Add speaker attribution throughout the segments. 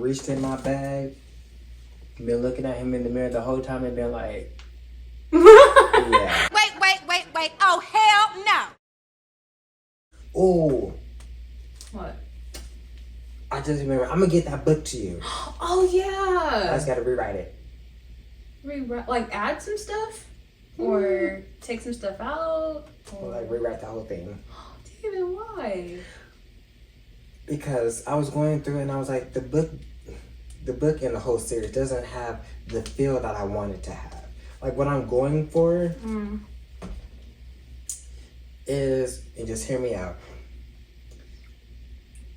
Speaker 1: reached in my bag, been looking at him in the mirror the whole time and been like, yeah.
Speaker 2: Wait. Oh, hell no.
Speaker 1: Oh,
Speaker 3: What?
Speaker 1: I just remember, I'm gonna get that book to you.
Speaker 3: Oh,
Speaker 1: I
Speaker 3: yeah.
Speaker 1: just gotta rewrite it.
Speaker 3: Like, add some stuff? Or take some stuff out?
Speaker 1: Or like rewrite the whole thing.
Speaker 3: David, why?
Speaker 1: Because I was going through it and I was like, the book and the whole series doesn't have the feel that I want it to have. Like what I'm going for is, and just hear me out,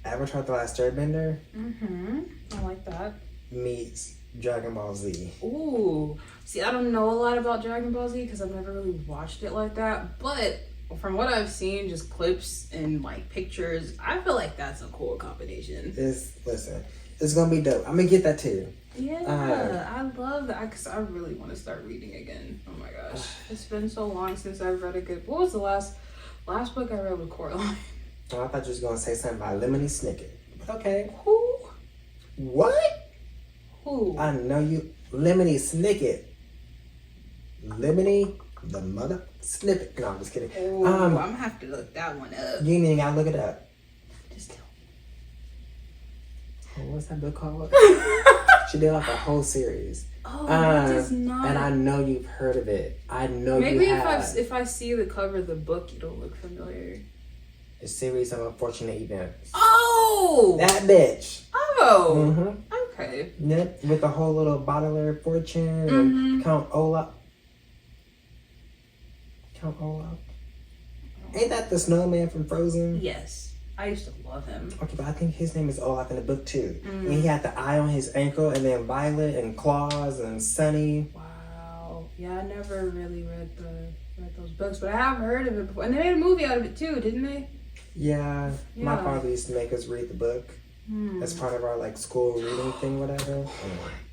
Speaker 1: Avatar: The Last Airbender
Speaker 3: I like that.
Speaker 1: meets Dragon Ball Z.
Speaker 3: Ooh. See, I don't know a lot about Dragon Ball Z because I've never really watched it like that. But from what I've seen, just clips and like pictures, I feel like that's a cool combination.
Speaker 1: Listen, it's gonna be dope. I'm gonna get that too.
Speaker 3: Yeah, I love that because I really want to start reading again. Oh my gosh, it's been so long since I've read a good. What was the last book I read with Coraline?
Speaker 1: Oh, I thought you was gonna say something about Lemony Snicket. Okay.
Speaker 3: Who?
Speaker 1: What?
Speaker 3: Who?
Speaker 1: I know you. Lemony Snicket. Lemony, the mother snippet. No, I'm just kidding.
Speaker 3: Oh, I'm gonna have to look that one up.
Speaker 1: You ain't even gotta look it up.
Speaker 3: Just tell
Speaker 1: Oh, what's that book called? She did like a whole series.
Speaker 3: Oh, that does not.
Speaker 1: And I know you've heard of it. I know
Speaker 3: Maybe
Speaker 1: you have.
Speaker 3: if I see the cover of the book, it'll look familiar.
Speaker 1: A series of unfortunate events.
Speaker 3: Oh!
Speaker 1: That bitch.
Speaker 3: Oh!
Speaker 1: Mm-hmm.
Speaker 3: Okay.
Speaker 1: Yep, with the whole little bottler fortune and Count Olaf. Count Olaf. Ain't that the snowman from Frozen?
Speaker 3: Yes. I used to love him.
Speaker 1: Okay, but I think his name is Olaf in the book too. And he had the eye on his ankle, and then Violet and Claus and Sunny.
Speaker 3: Wow. Yeah, I never really read those books, but I have heard of it before. And they made a movie out of it too, didn't they?
Speaker 1: Yeah, my
Speaker 3: Yeah.
Speaker 1: father used to make us read the book as part of our like school reading thing, whatever.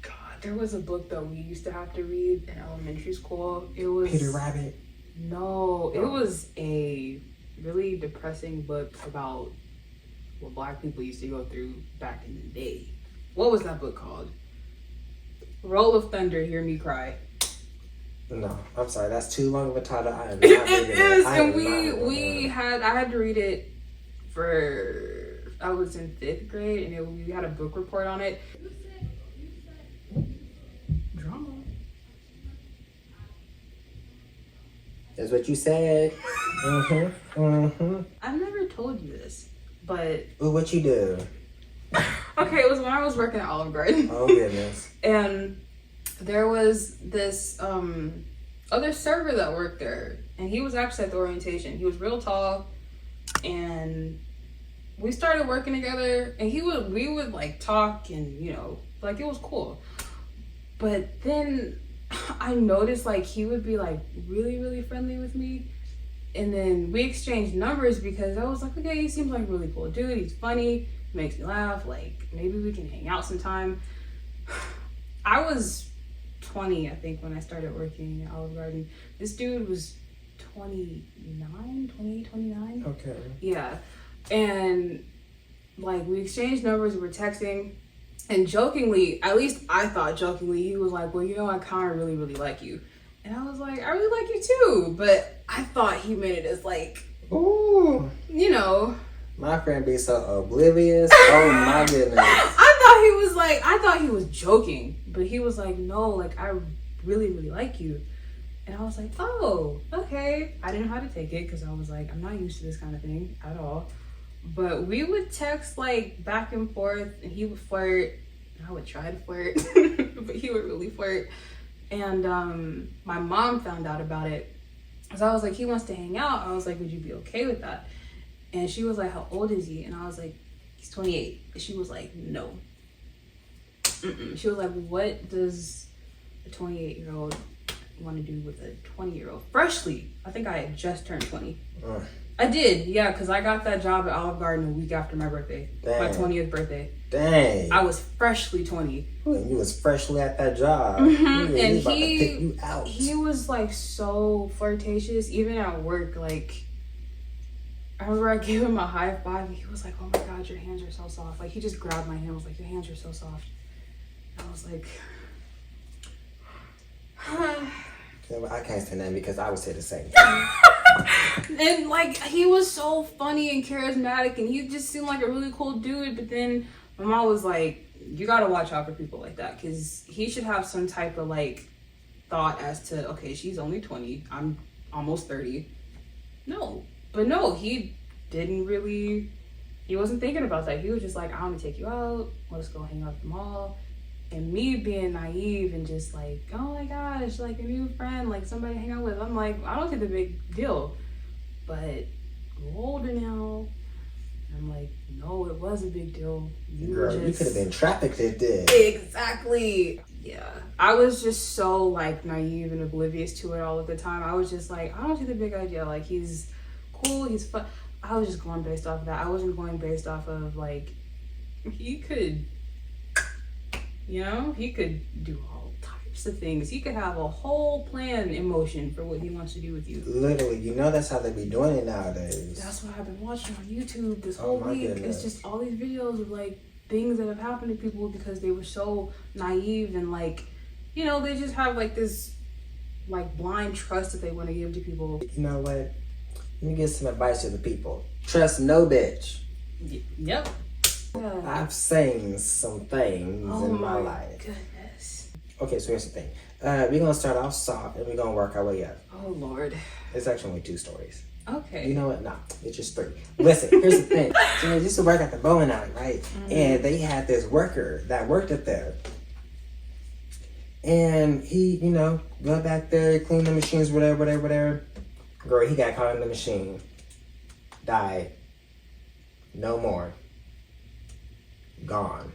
Speaker 3: God, there was a book that we used to have to read in elementary school. It was
Speaker 1: Peter Rabbit.
Speaker 3: No, it was a really depressing book about what Black people used to go through back in the day. What was that book called? Roll of Thunder, Hear Me Cry.
Speaker 1: No, I'm sorry, that's too long of a title. I am not
Speaker 3: It
Speaker 1: reading
Speaker 3: is,
Speaker 1: I
Speaker 3: and
Speaker 1: am not reading it.
Speaker 3: I had to read it I was in 5th grade, and we had a book report on it. Drama.
Speaker 1: That's what you said.
Speaker 3: I've never told you this, but
Speaker 1: Ooh, what you do?
Speaker 3: okay, it was when I was working at Olive Garden.
Speaker 1: Oh goodness.
Speaker 3: And there was this other server that worked there, and he was actually at the orientation. He was real tall, and we started working together, and we would like talk, and like it was cool. But then I noticed like he would be like really, really friendly with me, and then we exchanged numbers because I was like, okay, he seems like a really cool dude. He's funny, makes me laugh. Like maybe we can hang out sometime. I was 20, I think, when I started working at Olive Garden. This dude was 29.
Speaker 1: Okay.
Speaker 3: Yeah. And like we exchanged numbers, we were texting, and jokingly, at least I thought jokingly, he was like, well, I kind of really, really like you. And I was like, I really like you too. But I thought he meant it as like,
Speaker 1: Ooh. My friend be so oblivious. Oh my goodness.
Speaker 3: I thought he was joking, but he was like, no, like I really, really like you. And I was like, oh, okay. I didn't know how to take it because I was like, I'm not used to this kind of thing at all. But we would text like back and forth, and he would flirt. And I would try to flirt, but he would really flirt. And my mom found out about it. So I was like, he wants to hang out. I was like, would you be okay with that? And she was like, how old is he? And I was like, he's 28. And she was like, no. She was like, what does a 28-year-old want to do with a 20-year-old? Freshly. I think I had just turned 20. I did, yeah, because I got that job at Olive Garden a week after my birthday.
Speaker 1: Dang.
Speaker 3: My 20th birthday.
Speaker 1: Dang.
Speaker 3: I was freshly 20.
Speaker 1: You was freshly at that job.
Speaker 3: And
Speaker 1: He about to pick you out.
Speaker 3: he was like so flirtatious, even at work. Like I remember I gave him a high five and he was like, oh my God, your hands are so soft. Like he just grabbed my hand and was like, your hands are so soft. And I was like,
Speaker 1: Yeah, I can't say that because I would say the same thing.
Speaker 3: and like he was so funny and charismatic and he just seemed like a really cool dude. But then my mom was like, you gotta watch out for people like that because he should have some type of like thought as to, okay, she's only 20, I'm almost 30. No, but no, he didn't really, he wasn't thinking about that. He was just like, I want to take you out, let's go hang out at the mall. And me being naive and just like, oh my gosh, like a new friend, like somebody to hang out with, I'm like, I don't see the big deal. But I'm older now, I'm like, no, it was a big deal.
Speaker 1: Girl, you could have been trafficked at this.
Speaker 3: Exactly. Yeah. I was just so like naive and oblivious to it all at the time. I was just like, I don't see the big idea. Like he's cool, he's fun. I was just going based off of that. I wasn't going based off of like, he could, you know, he could do all types of things. He could have a whole plan in motion for what he wants to do with you.
Speaker 1: Literally, you know that's how they be doing it nowadays.
Speaker 3: That's what I've been watching on YouTube this whole
Speaker 1: my
Speaker 3: week.
Speaker 1: goodness.
Speaker 3: It's just all these videos of like things that have happened to people because they were so naive and like, you know, they just have like this like blind trust that they want to give to people.
Speaker 1: You know what? Let me give some advice to the people. Trust no bitch.
Speaker 3: Yep. Yeah.
Speaker 1: I've seen some things in my life.
Speaker 3: Goodness.
Speaker 1: Okay, so here's the thing. We're gonna start off soft and we're gonna work our way up.
Speaker 3: Oh Lord.
Speaker 1: It's actually only 2 stories.
Speaker 3: Okay.
Speaker 1: You know what? No, it's just 3. Listen, here's the thing. So I used to work at the bowling alley, right?
Speaker 3: Mm-hmm.
Speaker 1: And they had this worker that worked up there. And he, you know, go back there, clean the machines, whatever. Girl, he got caught in the machine. Died. No more. Gone.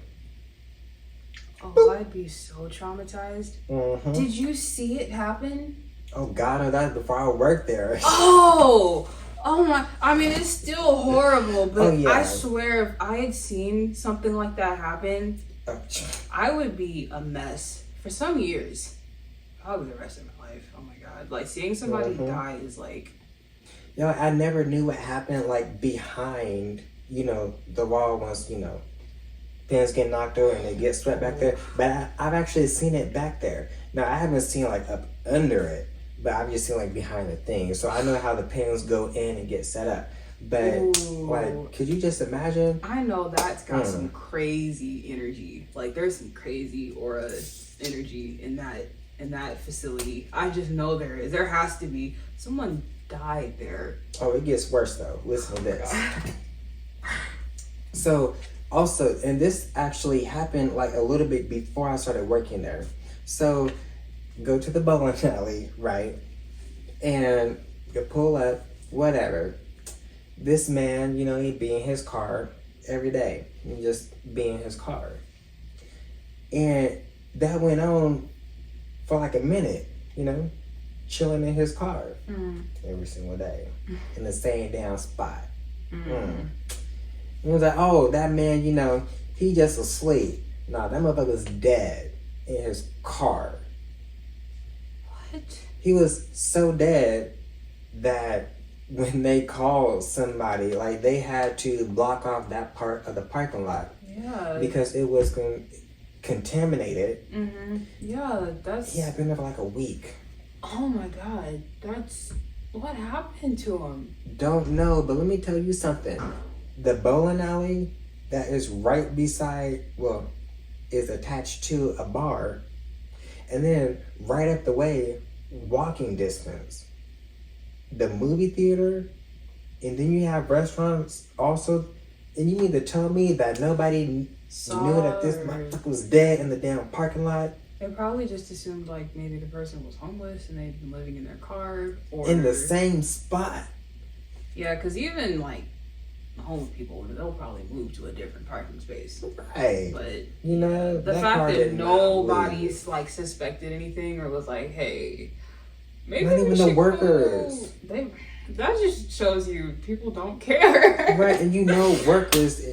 Speaker 3: Oh, I'd be so traumatized.
Speaker 1: Mm-hmm.
Speaker 3: Did you see it happen?
Speaker 1: Oh God, no, that was before I worked there.
Speaker 3: Oh my, I mean, it's still horrible, but
Speaker 1: Oh, yeah.
Speaker 3: I swear if I had seen something like that happen,
Speaker 1: Oh,
Speaker 3: I would be a mess for some years. Probably the rest of my life. Oh my God. Like seeing somebody
Speaker 1: Mhm.
Speaker 3: die is like,
Speaker 1: Yo, I never knew what happened like behind, you know, the wall once, you know, pins get knocked over and they get swept back there. But I've actually seen it back there. Now I haven't seen like up under it, but I've just seen like behind the thing. So I know how the pins go in and get set up. But
Speaker 3: Ooh.
Speaker 1: like, could you just imagine?
Speaker 3: I know that's got some crazy energy. Like there's some crazy aura energy in that facility. I just know there is. There has to be. Someone died there.
Speaker 1: Oh, it gets worse though. Listen to this. So also, and this actually happened like a little bit before I started working there. So go to the bowling alley, right? And you pull up, whatever. This man, you know, he'd be in his car every day. He'd just be in his car. And that went on for like a minute, you know, chilling in his car every single day in the same damn spot. It was like, oh, that man, you know, he just asleep. Nah, that motherfucker's dead in his car.
Speaker 3: What?
Speaker 1: He was so dead that when they called somebody, like they had to block off that part of the parking lot
Speaker 3: Yeah.
Speaker 1: because it was contaminated.
Speaker 3: Yeah, that's.
Speaker 1: He had been there for like a week.
Speaker 3: Oh my God, that's what happened to him.
Speaker 1: Don't know, but let me tell you something. The bowling alley that is right beside, well, is attached to a bar. And then right up the way, walking distance, the movie theater, and then you have restaurants also. And you mean to tell me that nobody knew that this motherfucker was dead in the damn parking lot?
Speaker 3: They probably just assumed like maybe the person was homeless and they'd been living in their car or
Speaker 1: In the same spot.
Speaker 3: Yeah, because even like homeless people, they'll probably move to a different parking space.
Speaker 1: Right.
Speaker 3: But
Speaker 1: You know,
Speaker 3: the
Speaker 1: that
Speaker 3: fact
Speaker 1: car
Speaker 3: that
Speaker 1: did not
Speaker 3: nobody's like suspected anything or was like, hey, maybe
Speaker 1: Not
Speaker 3: we
Speaker 1: even the
Speaker 3: should
Speaker 1: workers.
Speaker 3: go. That just shows you people don't care.
Speaker 1: Right, and you know, workers,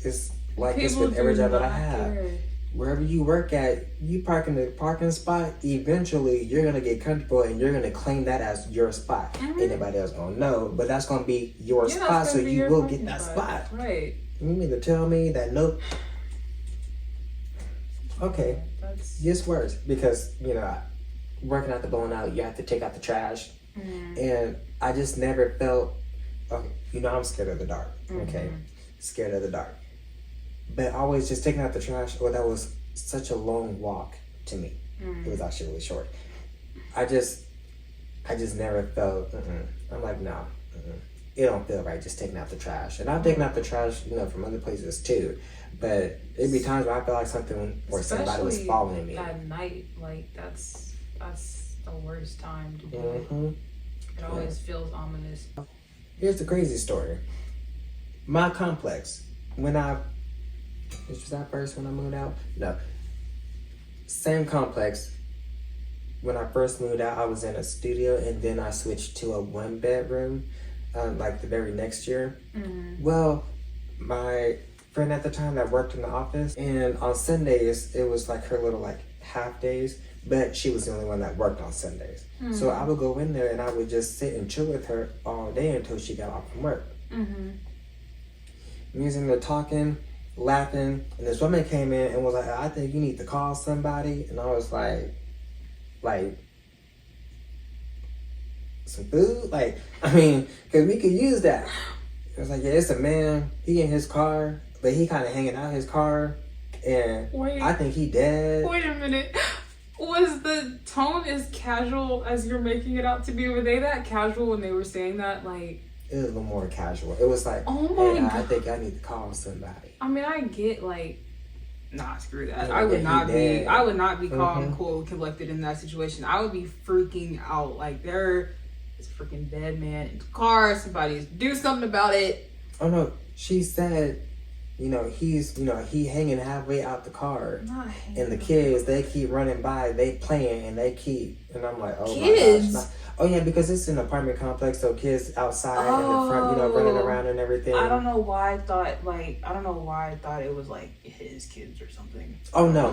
Speaker 1: it's like this
Speaker 3: People
Speaker 1: with every
Speaker 3: do
Speaker 1: job that I
Speaker 3: not
Speaker 1: have.
Speaker 3: care.
Speaker 1: wherever you work at, you park in the parking spot, eventually you're gonna get comfortable and you're gonna claim that as your spot. Anybody else gonna know, but that's gonna be your spot, so you will get that spot.
Speaker 3: Right.
Speaker 1: You mean to tell me that nope? Okay, gets worse because working at the bowling alley, you have to take out the trash, and I just never felt. Okay, I'm scared of the dark. Okay, scared of the dark. But always just taking out the trash, that was such a long walk to me. It was actually really short. I just never felt, I'm like, no, it don't feel right just taking out the trash. And I've taken out the trash, from other places too. But it'd be times where I feel like something or somebody was following me.
Speaker 3: At night, like that's the worst time to do it. It always feels ominous.
Speaker 1: Here's the crazy story. My complex, this was that first when I moved out? No. Same complex. When I first moved out, I was in a studio, and then I switched to a 1-bedroom, like the very next year. Well, my friend at the time that worked in the office, and on Sundays, it was like her little half days, but she was the only one that worked on Sundays. So I would go in there and I would just sit and chill with her all day until she got off from work. Using the talking, laughing, and this woman came in and was like, I think you need to call somebody. And I was like some food? Because we could use that. It was like, yeah, it's a man, he in his car, but he kind of hanging out his car, and I think he dead.
Speaker 3: Wait a minute. Was the tone as casual as you're making it out to be? Were they that casual when they were saying that?
Speaker 1: It was a little more casual. It was like,
Speaker 3: oh my God.
Speaker 1: I think I need to call somebody.
Speaker 3: I mean, I get nah, screw that. I would not be calm, and cool, and collected in that situation. I would be freaking out. There is a freaking dead man in the car. Somebody do something about it.
Speaker 1: Oh no, she said, he's, he hanging halfway out the car. And the kids, they keep running by, they playing, and and I'm like, oh
Speaker 3: kids?
Speaker 1: my gosh. Oh yeah, because it's an apartment complex, so kids outside in the front, running around and everything.
Speaker 3: I don't know why I thought it was his kids or something.
Speaker 1: Oh no.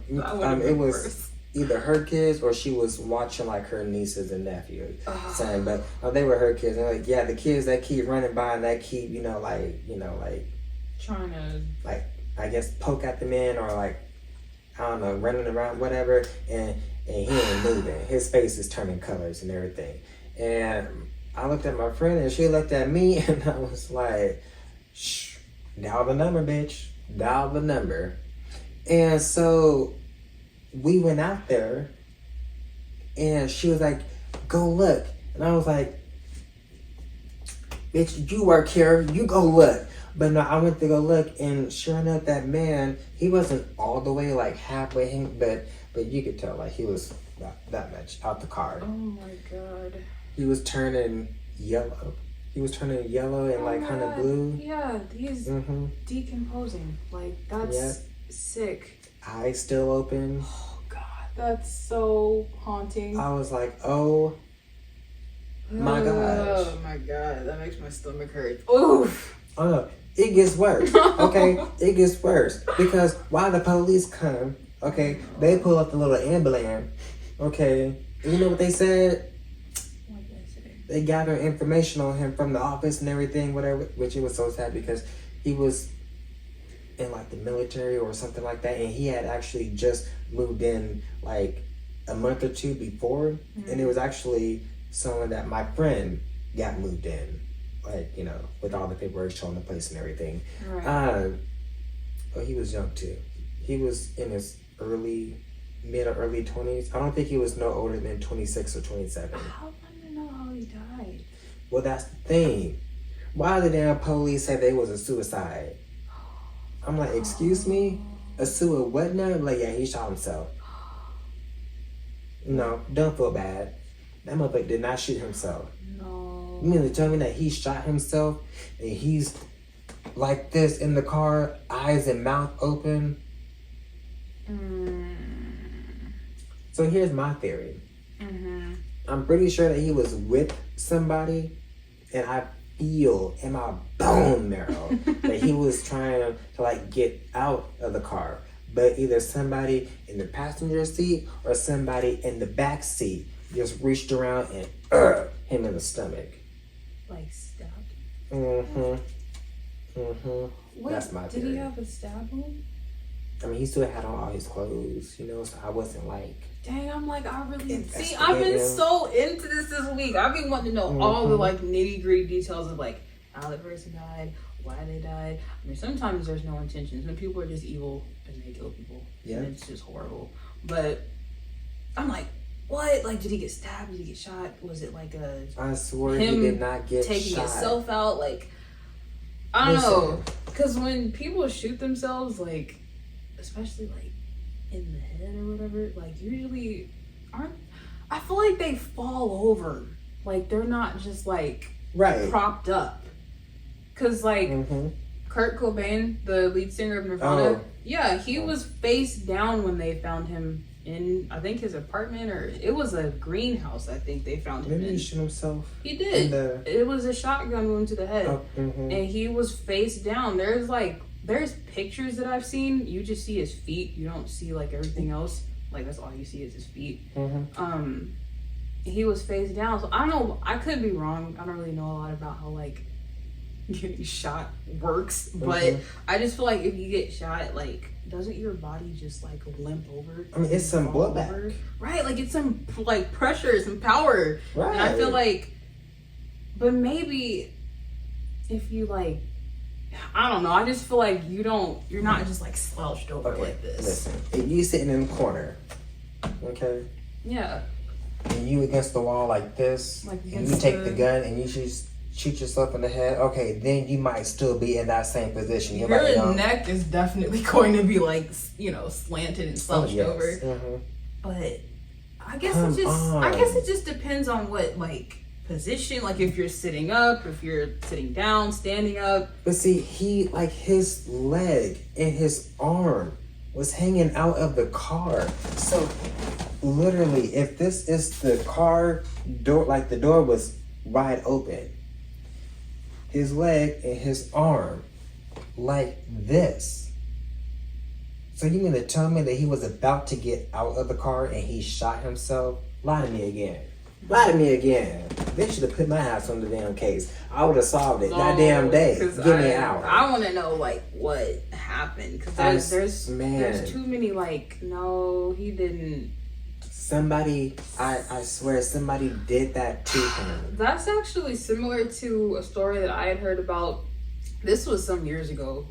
Speaker 1: It was either her kids or she was watching her nieces and nephews. Saying, but they were her kids. And the kids that keep running by and that keep,
Speaker 3: trying to
Speaker 1: I guess poke at the men or I don't know, running around, whatever, and he ain't moving. His face is turning colors and everything. And I looked at my friend and she looked at me and I was like, shh, dial the number, bitch. Dial the number. And so we went out there and she was like, go look. And I was like, bitch, you work here, you go look. But no, I went to go look, and sure enough, that man, he wasn't all the way halfway hanging, but you could tell he was that much out the car.
Speaker 3: Oh my God.
Speaker 1: He was turning yellow. And kind of blue.
Speaker 3: Yeah, he's decomposing. That's sick.
Speaker 1: Eyes still open.
Speaker 3: Oh God, that's so haunting.
Speaker 1: I was like, oh my gosh.
Speaker 3: Oh my God, that makes my stomach hurt. Oof.
Speaker 1: Oh no, it gets worse. Okay, it gets worse because while the police come, okay, they pull up the little ambulance. Okay, and you know what they said?
Speaker 3: What did they say?
Speaker 1: They gathered information on him from the office and everything, whatever. Which it was so sad because he was in the military or something like that, and he had actually just moved in a month or two before, and it was actually someone that my friend got moved in. With all the paperwork showing the place and everything.
Speaker 3: Right.
Speaker 1: But he was young too. He was in his mid or early 20s. I don't think he was no older than 26 or 27.
Speaker 3: How long do you know how he died?
Speaker 1: Well, that's the thing. Why the damn police said they was a suicide? I'm like, excuse me? A suicide what now? Yeah, he shot himself. No, don't feel bad. That motherfucker did not shoot himself.
Speaker 3: No.
Speaker 1: You mean to tell me that he shot himself and he's like this in the car, eyes and mouth open? So here's my theory. I'm pretty sure that he was with somebody, and I feel in my bone marrow that he was trying to get out of the car. but either somebody in the passenger seat or somebody in the back seat just reached around and him in the stomach.
Speaker 3: Like stabbed. Wait,
Speaker 1: That's my
Speaker 3: did
Speaker 1: theory.
Speaker 3: he have a stab wound?
Speaker 1: I mean, he still had on all his clothes, you know, so I wasn't like.
Speaker 3: Dang, I'm like, I really
Speaker 1: Investigating.
Speaker 3: see. I've been so into this week. I've been wanting to know all the like nitty gritty details of like how the person died, why they died. I mean, sometimes there's no intention. Some people are just evil and they kill people.
Speaker 1: Yeah.
Speaker 3: And it's just horrible. But I'm like, what? Like, did he get stabbed? Did he get shot? Was it like a
Speaker 1: I swear
Speaker 3: him
Speaker 1: he did not get
Speaker 3: taking
Speaker 1: shot.
Speaker 3: himself out? Like, I don't know. Because when people shoot themselves, like, especially like in the head or whatever, like usually I feel like they fall over. Like they're not just like
Speaker 1: Right.
Speaker 3: propped up. Cause like Kurt Cobain, the lead singer of Nirvana,
Speaker 1: Oh.
Speaker 3: yeah, he was face down when they found him in, I think, his apartment, or it was a greenhouse. I think they found him
Speaker 1: Maybe
Speaker 3: in.
Speaker 1: he shot himself.
Speaker 3: He did.
Speaker 1: in the-
Speaker 3: It was a shotgun wound to the head,
Speaker 1: Oh,
Speaker 3: and he was face down. There's pictures that I've seen. You just see his feet. You don't see like everything else. Like that's all you see is his feet. He was face down. So I don't know. I could be wrong. I don't really know a lot about how like getting shot works, but I just feel like if you get shot, like doesn't your body just like limp over?
Speaker 1: I mean, it's some
Speaker 3: fall
Speaker 1: blowback.
Speaker 3: over? Right? Like it's some like pressure, some power.
Speaker 1: Right.
Speaker 3: And I feel like, but maybe if you like, I don't know. I just feel like you're not just like slouched over
Speaker 1: Okay,
Speaker 3: like this.
Speaker 1: listen. If you sitting in the corner, okay,
Speaker 3: Yeah.
Speaker 1: and you against the wall like this,
Speaker 3: Like
Speaker 1: and you
Speaker 3: against
Speaker 1: take
Speaker 3: the-
Speaker 1: the gun and you just shoot yourself in the head, okay, then you might still be in that same position. You're like,
Speaker 3: Your neck is definitely going to be like, slanted and slouched over. But I guess I guess it just depends on what like position, like if you're sitting up, if you're sitting down, standing up.
Speaker 1: But see, his leg and his arm was hanging out of the car. So literally, if this is the car door, like the door was wide open, his leg and his arm like this. So you mean to tell me that he was about to get out of the car and he shot himself? Lie to me again. Lie to me again. They should have put my ass on the damn case. I would have solved it that damn day. Give me an hour.
Speaker 3: I want to know like what happened because there's too many like no, he didn't.
Speaker 1: Somebody, I swear, somebody did that to him.
Speaker 3: That's actually similar to a story that I had heard about. This was some years ago,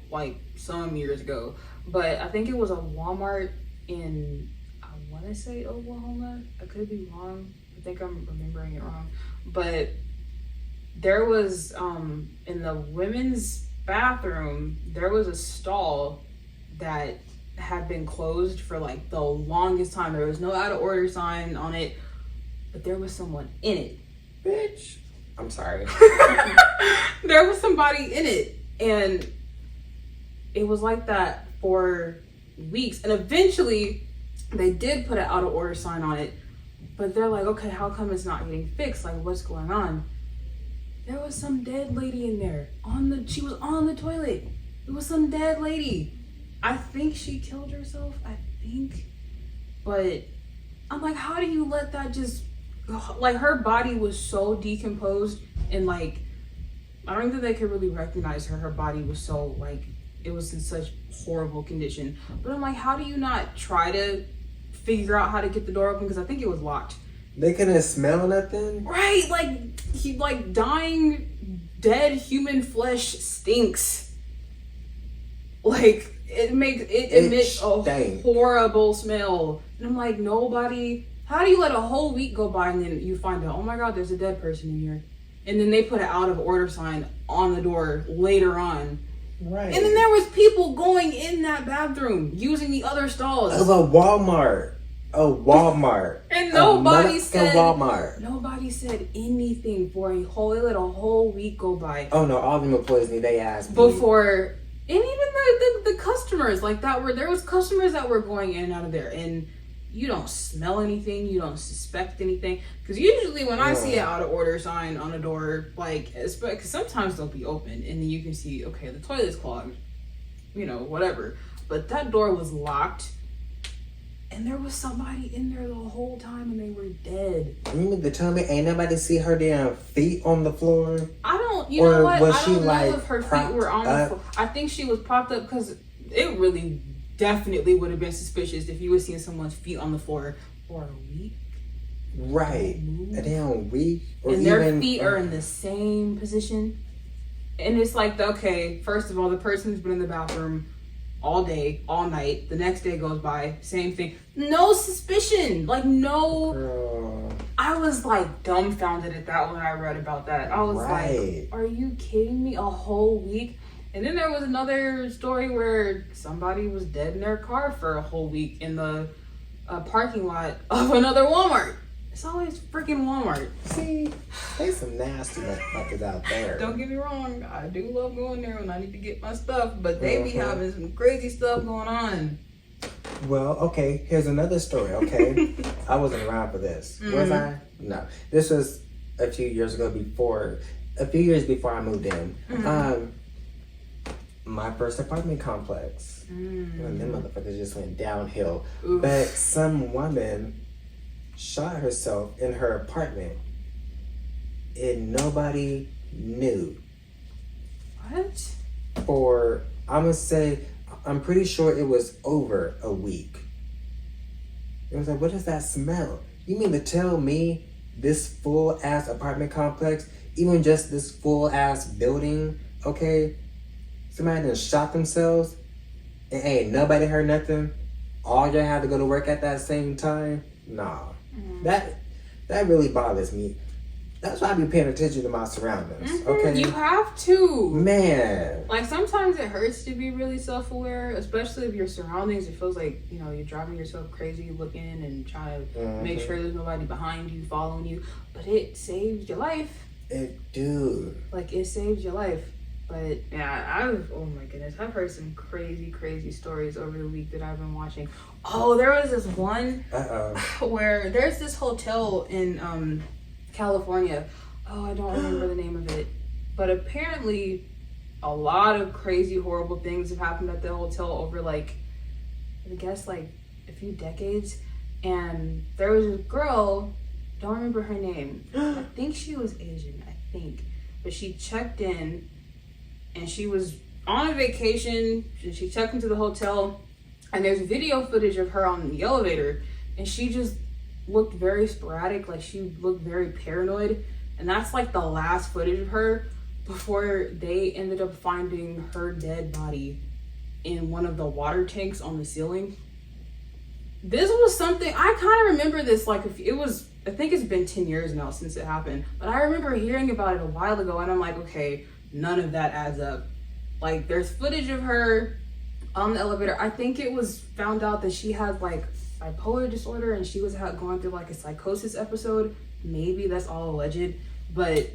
Speaker 3: but I think it was a Walmart in, I want to say Oklahoma. I could be wrong. I think I'm remembering it wrong. But there was, in the women's bathroom, there was a stall that had been closed for like the longest time. There was no out of order sign on it, but there was someone in it.
Speaker 1: Bitch. I'm sorry.
Speaker 3: There was somebody in it, and it was like that for weeks. And eventually, they did put an out of order sign on it, but they're like, okay, how come it's not getting fixed? Like, what's going on? There was some dead lady in there. She was on the toilet. It was some dead lady. I think she killed herself. But I'm like, how do you let that just, like, her body was so decomposed, and like, I don't think they could really recognize her. Her body was so like, it was in such horrible condition. But I'm like, how do you not try to figure out how to get the door open? Because I think it was locked.
Speaker 1: They couldn't smell nothing?
Speaker 3: Right, like dying dead human flesh stinks. Like it emits a
Speaker 1: stank.
Speaker 3: horrible smell. And I'm like, how do you let a whole week go by and then you find out, oh my god, there's a dead person in here? And then they put an out of order sign on the door later on.
Speaker 1: Right.
Speaker 3: And then there was people going in that bathroom using the other stalls.
Speaker 1: Of a Walmart.
Speaker 3: And nobody said
Speaker 1: Walmart.
Speaker 3: Anything for they let a whole week go by.
Speaker 1: Oh no, all them employees need they ass beat.
Speaker 3: Before, and even the customers like that there was customers that were going in and out of there, and you don't smell anything, you don't suspect anything, because usually when I see an out of order sign on a door, like, because sometimes they'll be open and then you can see, okay, the toilet's clogged, whatever. but that door was locked. And there was somebody in there the whole time and they were dead.
Speaker 1: You mean to tell me ain't nobody see her damn feet on the floor?
Speaker 3: I don't, you know what?
Speaker 1: Was
Speaker 3: I
Speaker 1: she,
Speaker 3: don't know
Speaker 1: like,
Speaker 3: if her feet
Speaker 1: propped
Speaker 3: were on the
Speaker 1: up?
Speaker 3: floor. I think she was propped up because it really definitely would have been suspicious if you were seeing someone's feet on the floor for a week.
Speaker 1: Right. A damn week. Or
Speaker 3: And
Speaker 1: even,
Speaker 3: their feet are in the same position. And it's like, okay, first of all, the person's been in the bathroom all day, all night. The next day goes by, same thing. No suspicion. Like, no.
Speaker 1: Girl.
Speaker 3: I was like dumbfounded at that when I read about that. I was
Speaker 1: Right.
Speaker 3: like, are you kidding me? A whole week? And then there was another story where somebody was dead in their car for a whole week in the parking lot of another Walmart. It's always freaking Walmart.
Speaker 1: See, there's some nasty motherfuckers out there.
Speaker 3: Don't get me wrong, I do love going there when I need to get my stuff, but they be having some crazy stuff going on.
Speaker 1: Well, okay, here's another story, okay? I wasn't around for this. Was I? No. This was a few years before I moved in. My first apartment complex. And them motherfuckers just went downhill.
Speaker 3: Oof.
Speaker 1: But some woman shot herself in her apartment and nobody knew.
Speaker 3: What?
Speaker 1: For, I'm pretty sure it was over a week. It was like, what is that smell? You mean to tell me this full ass apartment complex, even just this full ass building, okay, somebody done shot themselves and ain't nobody heard nothing? All y'all had to go to work at that same time? Nah. That really bothers me. That's why I be paying attention to my surroundings, okay?
Speaker 3: You have to.
Speaker 1: Man.
Speaker 3: Like, sometimes it hurts to be really self-aware, especially if your surroundings, it feels like, you know, you're driving yourself crazy looking and trying to make sure there's nobody behind you, following you. But it saves your life.
Speaker 1: It do.
Speaker 3: Like, it saves your life. But, yeah, oh my goodness, I've heard some crazy, crazy stories over the week that I've been watching. Oh, there was this one where there's this hotel in California. Oh, I don't remember the name of it. But apparently, a lot of crazy, horrible things have happened at the hotel over, like, I guess, like, a few decades. And there was this girl, don't remember her name. I think she was Asian, But she checked in, and she was on a vacation, and she checked into the hotel, and there's video footage of her on the elevator, and she just looked very sporadic, like she looked very paranoid, and that's like the last footage of her before they ended up finding her dead body in one of the water tanks on the ceiling. This was something, I kind of remember this, like, I think it's been 10 years now since it happened, but I remember hearing about it a while ago, and I'm like, okay, none of that adds up. Like, there's footage of her on the elevator. I think it was found out that she had, like, bipolar disorder, and she was going through, like, a psychosis episode. Maybe that's all alleged, but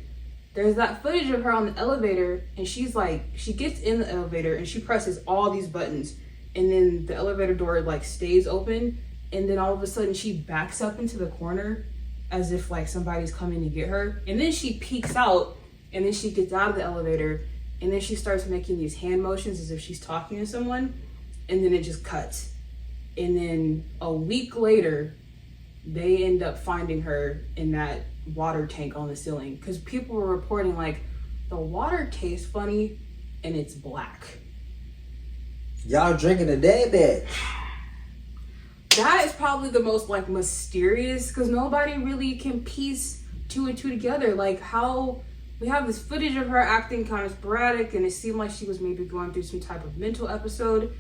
Speaker 3: there's that footage of her on the elevator, and she's like, she gets in the elevator, and she presses all these buttons, and then the elevator door, like, stays open, and then all of a sudden she backs up into the corner as if, like, somebody's coming to get her, and then she peeks out, and then she gets out of the elevator, and then she starts making these hand motions as if she's talking to someone, and then it just cuts. And then a week later, they end up finding her in that water tank on the ceiling, because people were reporting, like, the water tastes funny and it's black.
Speaker 1: Y'all drinking a dead bitch.
Speaker 3: That is probably the most, like, mysterious, because nobody really can piece two and two together. Like, how we have this footage of her acting kind of sporadic, and it seemed like she was maybe going through some type of mental episode,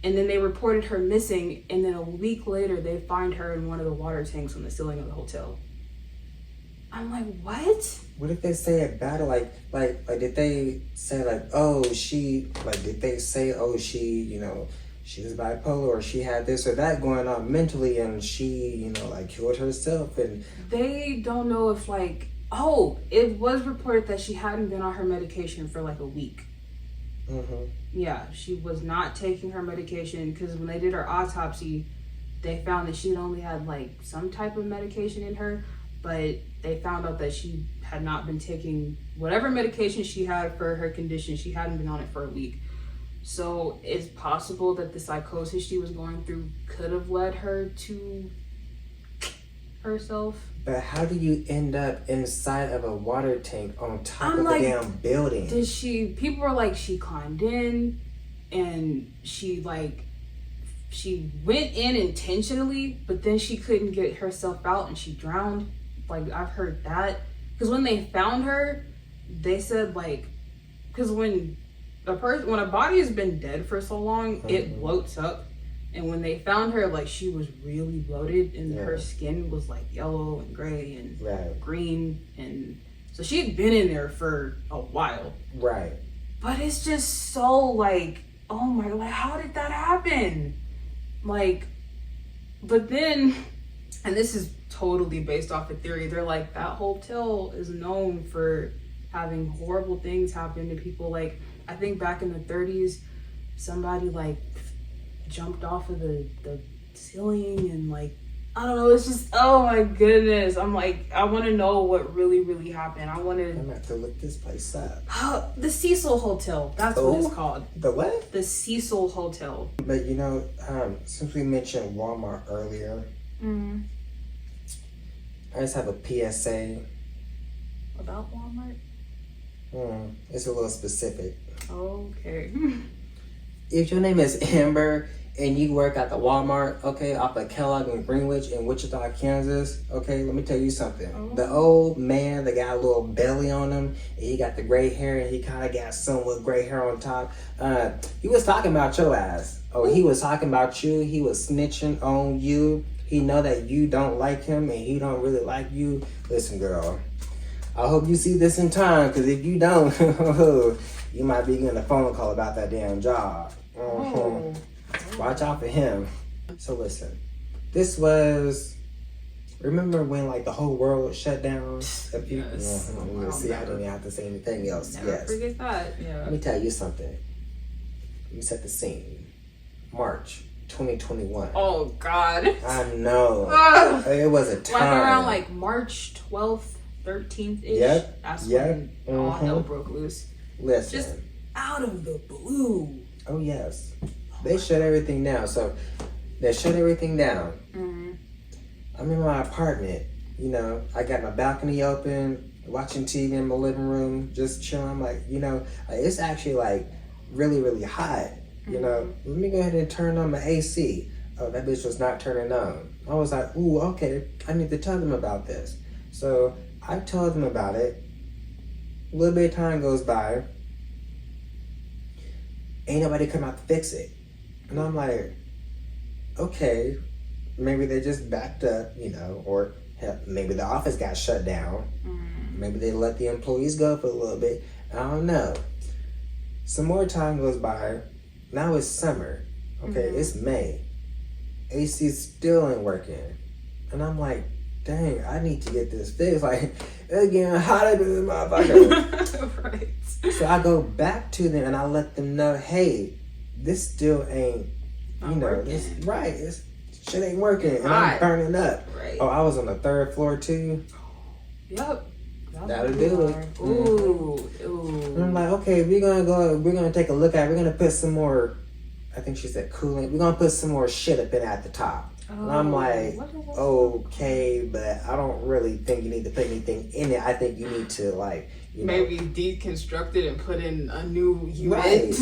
Speaker 3: and then they reported her missing, and then a week later they find her in one of the water tanks on the ceiling of the hotel. I'm like, what?
Speaker 1: What if they say it better? Like did they say, like, oh, did they say, oh, she was bipolar, or she had this or that going on mentally, and she, like, killed herself? And
Speaker 3: they don't know if, like, it was reported that she hadn't been on her medication for like a week. Yeah, she was not taking her medication, because when they did her autopsy, they found that she had only had, like, some type of medication in her, but they found out that she had not been taking whatever medication she had for her condition. She hadn't been on it for a week. So it's possible that the psychosis she was going through could have led her to herself.
Speaker 1: But how do you end up inside of a water tank on top
Speaker 3: I'm
Speaker 1: of
Speaker 3: like,
Speaker 1: a damn building?
Speaker 3: People were like, she climbed in and she went in intentionally, but then she couldn't get herself out and she drowned. Like, I've heard that. Because when they found her, they said, like, because when a body has been dead for so long, it bloats up. And when they found her, like, she was really bloated and her skin was like yellow and gray and green. And so she had been in there for a while.
Speaker 1: Right.
Speaker 3: But it's just so like, oh my God, like, how did that happen? Like, but then, and this is totally based off of theory, they're like, that hotel is known for having horrible things happen to people. Like, I think back in the 30s, somebody like jumped off of the ceiling and like, I don't know, it's just, oh my goodness. I'm like, I want to know what really, really happened.
Speaker 1: I'm gonna have to look this place up.
Speaker 3: The Cecil Hotel, that's what it's called.
Speaker 1: The what?
Speaker 3: The Cecil Hotel.
Speaker 1: But you know, since we mentioned Walmart earlier, I just have a PSA.
Speaker 3: About Walmart?
Speaker 1: It's a little specific.
Speaker 3: Okay.
Speaker 1: If your name is Amber and you work at the Walmart, okay, off of Kellogg and Greenwich in Wichita, Kansas, okay, let me tell you something. The old man that got a little belly on him, and he got the gray hair, and he kind of got somewhat gray hair on top. He was talking about your ass. Oh, he was talking about you. He was snitching on you. He know that you don't like him, and he don't really like you. Listen, girl, I hope you see this in time, because if you don't, you might be getting a phone call about that damn job. Watch out for him. So listen, this was, remember when like the whole world shut down? See, I didn't have to say anything else.
Speaker 3: Never forget that. Yeah.
Speaker 1: Let me tell you something. Let me set the scene. March 2021.
Speaker 3: Oh God.
Speaker 1: I know. It was a time.
Speaker 3: Like around like March 12th, 13th ish.
Speaker 1: Yep.
Speaker 3: That's when all hell broke loose.
Speaker 1: Listen.
Speaker 3: Just out of the blue.
Speaker 1: Oh yes. They shut everything down. So they shut everything down. I'm in my apartment. You know, I got my balcony open, watching TV in my living room, just chilling. I'm like, you know, it's actually like really, really hot. You know, let me go ahead and turn on my AC. Oh, that bitch was not turning on. I was like, ooh, okay, I need to tell them about this. So I told them about it. A little bit of time goes by. Ain't nobody come out to fix it. And I'm like, okay, maybe they just backed up, you know, or hell, maybe the office got shut down. Maybe they let the employees go for a little bit. I don't know. Some more time goes by. Now it's summer. Okay, it's May. AC still ain't working. And I'm like, dang, I need to get this fixed. Like, it's getting hotter than this motherfucker.
Speaker 3: Right.
Speaker 1: So I go back to them and I let them know, hey, this still ain't, you know, this right. This shit ain't working, and I'm burning up.
Speaker 3: Right.
Speaker 1: Oh, I was on the 3rd floor too.
Speaker 3: Yep.
Speaker 1: That'll do it.
Speaker 3: Ooh.
Speaker 1: And I'm like, okay, we're gonna take a look at it. We're gonna put some more, I think she said coolant. We're gonna put some more shit up in at the top. And I'm like, okay, but I don't really think you need to put anything in it. I think you need to like, you know,
Speaker 3: maybe deconstruct it and put in a new unit.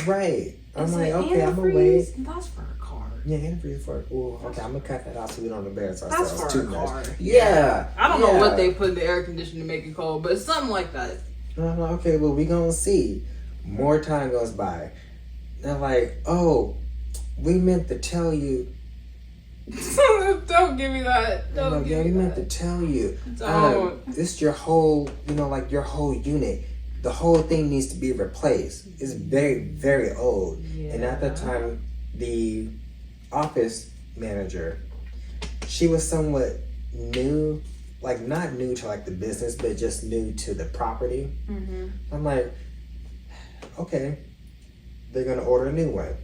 Speaker 1: Right. I'm like,
Speaker 3: like,
Speaker 1: okay, I'm gonna wait.
Speaker 3: That's for a car.
Speaker 1: Yeah, antifreeze for it. Ooh, okay, I'm gonna cut that out so we don't embarrass ourselves
Speaker 3: That's for
Speaker 1: too
Speaker 3: a
Speaker 1: much.
Speaker 3: car.
Speaker 1: Yeah.
Speaker 3: I don't know what they put in the air conditioner to make it cold, but it's something like that.
Speaker 1: And I'm like, okay, well, we gonna see. More time goes by. They're like, oh, we meant to tell you.
Speaker 3: Don't give me that. Don't
Speaker 1: like,
Speaker 3: give
Speaker 1: we
Speaker 3: me
Speaker 1: meant
Speaker 3: that.
Speaker 1: to tell you.
Speaker 3: Don't.
Speaker 1: This your whole, you know, like your whole unit. The whole thing needs to be replaced. It's very, very old.
Speaker 3: Yeah.
Speaker 1: And at that time, the office manager, she was somewhat new, like not new to like the business, but just new to the property. I'm like, okay, they're gonna order a new one.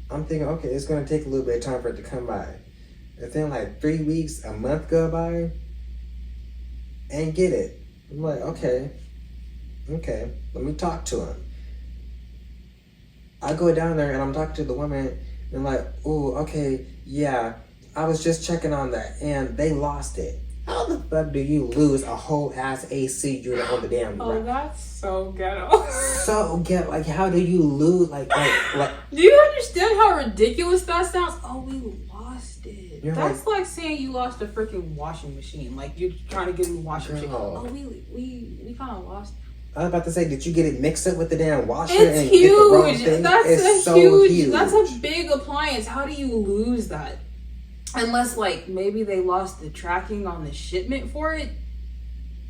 Speaker 1: I'm thinking, okay, it's gonna take a little bit of time for it to come by. And then like 3 weeks, a month go by, and get it. I'm like, okay, let me talk to him. I go down there and I'm talking to the woman and like, oh, okay, yeah, I was just checking on that and they lost it. How the fuck do you lose a whole ass AC unit on the damn
Speaker 3: Oh,
Speaker 1: ground?
Speaker 3: that's so ghetto.
Speaker 1: So get like, how do you lose like?
Speaker 3: Do you understand how ridiculous that sounds? Oh, we lost it.
Speaker 1: You're
Speaker 3: That's like saying you lost a freaking washing machine. Like you're trying to get a new washing machine.
Speaker 1: Girl.
Speaker 3: Oh, we kind of lost.
Speaker 1: I was about to say, did you get it mixed up with the damn washer
Speaker 3: It's
Speaker 1: and get the wrong
Speaker 3: huge.
Speaker 1: thing?
Speaker 3: That's
Speaker 1: It's
Speaker 3: a
Speaker 1: so
Speaker 3: huge. That's a big appliance. How do you lose that? Unless like maybe they lost the tracking on the shipment for it.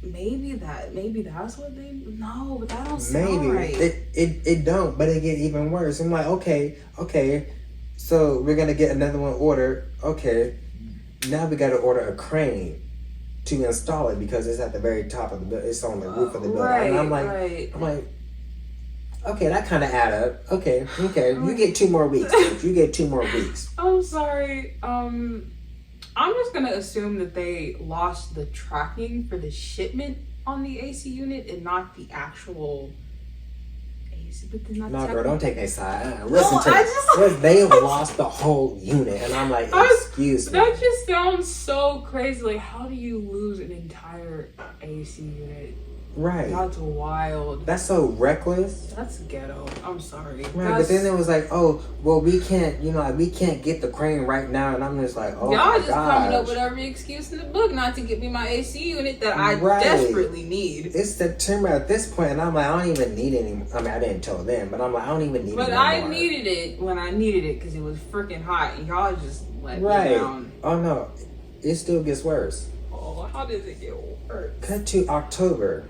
Speaker 3: Maybe that's what they. No, but that don't sound
Speaker 1: Maybe
Speaker 3: right.
Speaker 1: it don't, but it get even worse. I'm like, okay, so we're gonna get another one ordered. Okay, now we gotta order a crane to install it because it's at the very top of the building. It's on the roof of the building.
Speaker 3: Right,
Speaker 1: And I'm like, okay, that kind of add up. Okay, you get 2 more weeks. Bitch. You get 2 more weeks.
Speaker 3: I'm sorry. I'm just gonna assume that they lost the tracking for the shipment on the AC unit and not the actual AC. But then that's
Speaker 1: No, girl,
Speaker 3: technically-
Speaker 1: don't take their side. Listen
Speaker 3: No,
Speaker 1: to
Speaker 3: I
Speaker 1: me.
Speaker 3: just-
Speaker 1: They lost the whole unit, and I'm like, excuse me.
Speaker 3: That just sounds so crazy. Like, how do you lose an entire AC unit?
Speaker 1: Right.
Speaker 3: That's wild.
Speaker 1: That's so reckless.
Speaker 3: That's ghetto. I'm sorry.
Speaker 1: Right, but then it was like, oh, well, we can't, like, we can't get the crane right now, and I'm just like, oh
Speaker 3: y'all
Speaker 1: my
Speaker 3: just coming up
Speaker 1: gosh.
Speaker 3: with every excuse in the book not to get me my AC unit that I
Speaker 1: Right.
Speaker 3: desperately need.
Speaker 1: It's September at this point, and I'm like, I don't even need any. I mean, I didn't tell them, but I'm like, I don't even need
Speaker 3: But
Speaker 1: it no
Speaker 3: I
Speaker 1: more.
Speaker 3: needed it when I needed it because it was freaking hot. And y'all just let me
Speaker 1: Right.
Speaker 3: down.
Speaker 1: Oh no, it still gets worse.
Speaker 3: Oh, how does it get worse?
Speaker 1: Cut to October.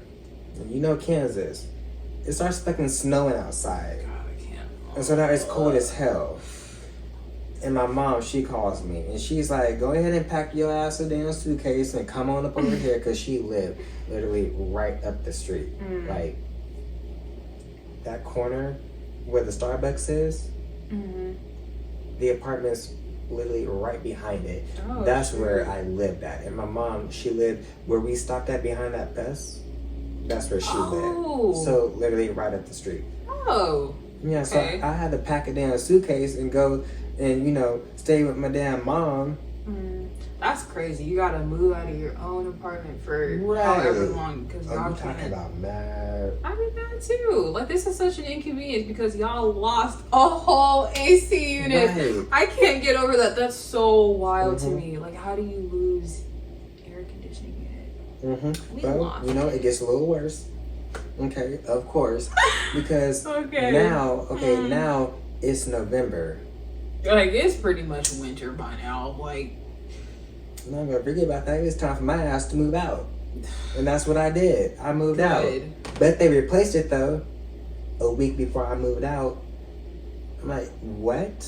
Speaker 1: You know Kansas. It starts fucking snowing outside.
Speaker 3: God, I can't.
Speaker 1: And so now it's cold as hell. And my mom, she calls me and she's like, go ahead and pack your ass a damn suitcase and come on up over here because she lived literally right up the street. Like that corner where the Starbucks is, the apartment's literally right behind it.
Speaker 3: Oh,
Speaker 1: That's
Speaker 3: sure.
Speaker 1: where I lived at. And my mom, she lived where we stopped at behind that bus. That's where she
Speaker 3: Oh.
Speaker 1: lived. So literally right up the street.
Speaker 3: Oh.
Speaker 1: Yeah, so
Speaker 3: Okay.
Speaker 1: I had to pack a damn suitcase and go and, stay with my damn mom.
Speaker 3: That's crazy. You gotta move out of your own apartment for
Speaker 1: Right.
Speaker 3: however long because
Speaker 1: Oh,
Speaker 3: y'all
Speaker 1: you talking
Speaker 3: can't.
Speaker 1: about mad.
Speaker 3: I did that too. Like, this is such an inconvenience because y'all lost a whole AC unit.
Speaker 1: Right.
Speaker 3: I can't get over that. That's so wild to
Speaker 1: Mhm.
Speaker 3: me. Like, how do you lose air conditioning unit? We
Speaker 1: But,
Speaker 3: lost
Speaker 1: it gets a little worse. Okay, of course. Because
Speaker 3: Okay.
Speaker 1: now it's November.
Speaker 3: Like, it's pretty much winter by now. Like,
Speaker 1: I'm not gonna forget about that. It's time for my ass to move out. And that's what I did. I moved out.
Speaker 3: good.
Speaker 1: But they replaced it though a week before I moved out. I'm like, what?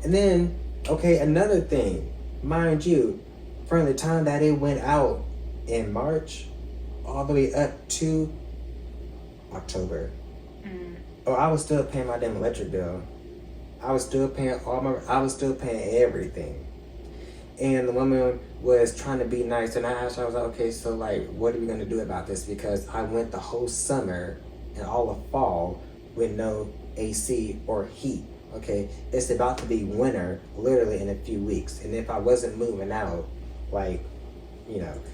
Speaker 1: And then, okay, another thing. Mind you, from the time that it went out in March all the way up to October, I was still paying my damn electric bill. I was still paying everything. And the woman was trying to be nice, and I asked her, I was like, okay, so like, what are we gonna do about this? Because I went the whole summer and all of fall with no AC or heat. Okay, it's about to be winter literally in a few weeks, and if I wasn't moving out,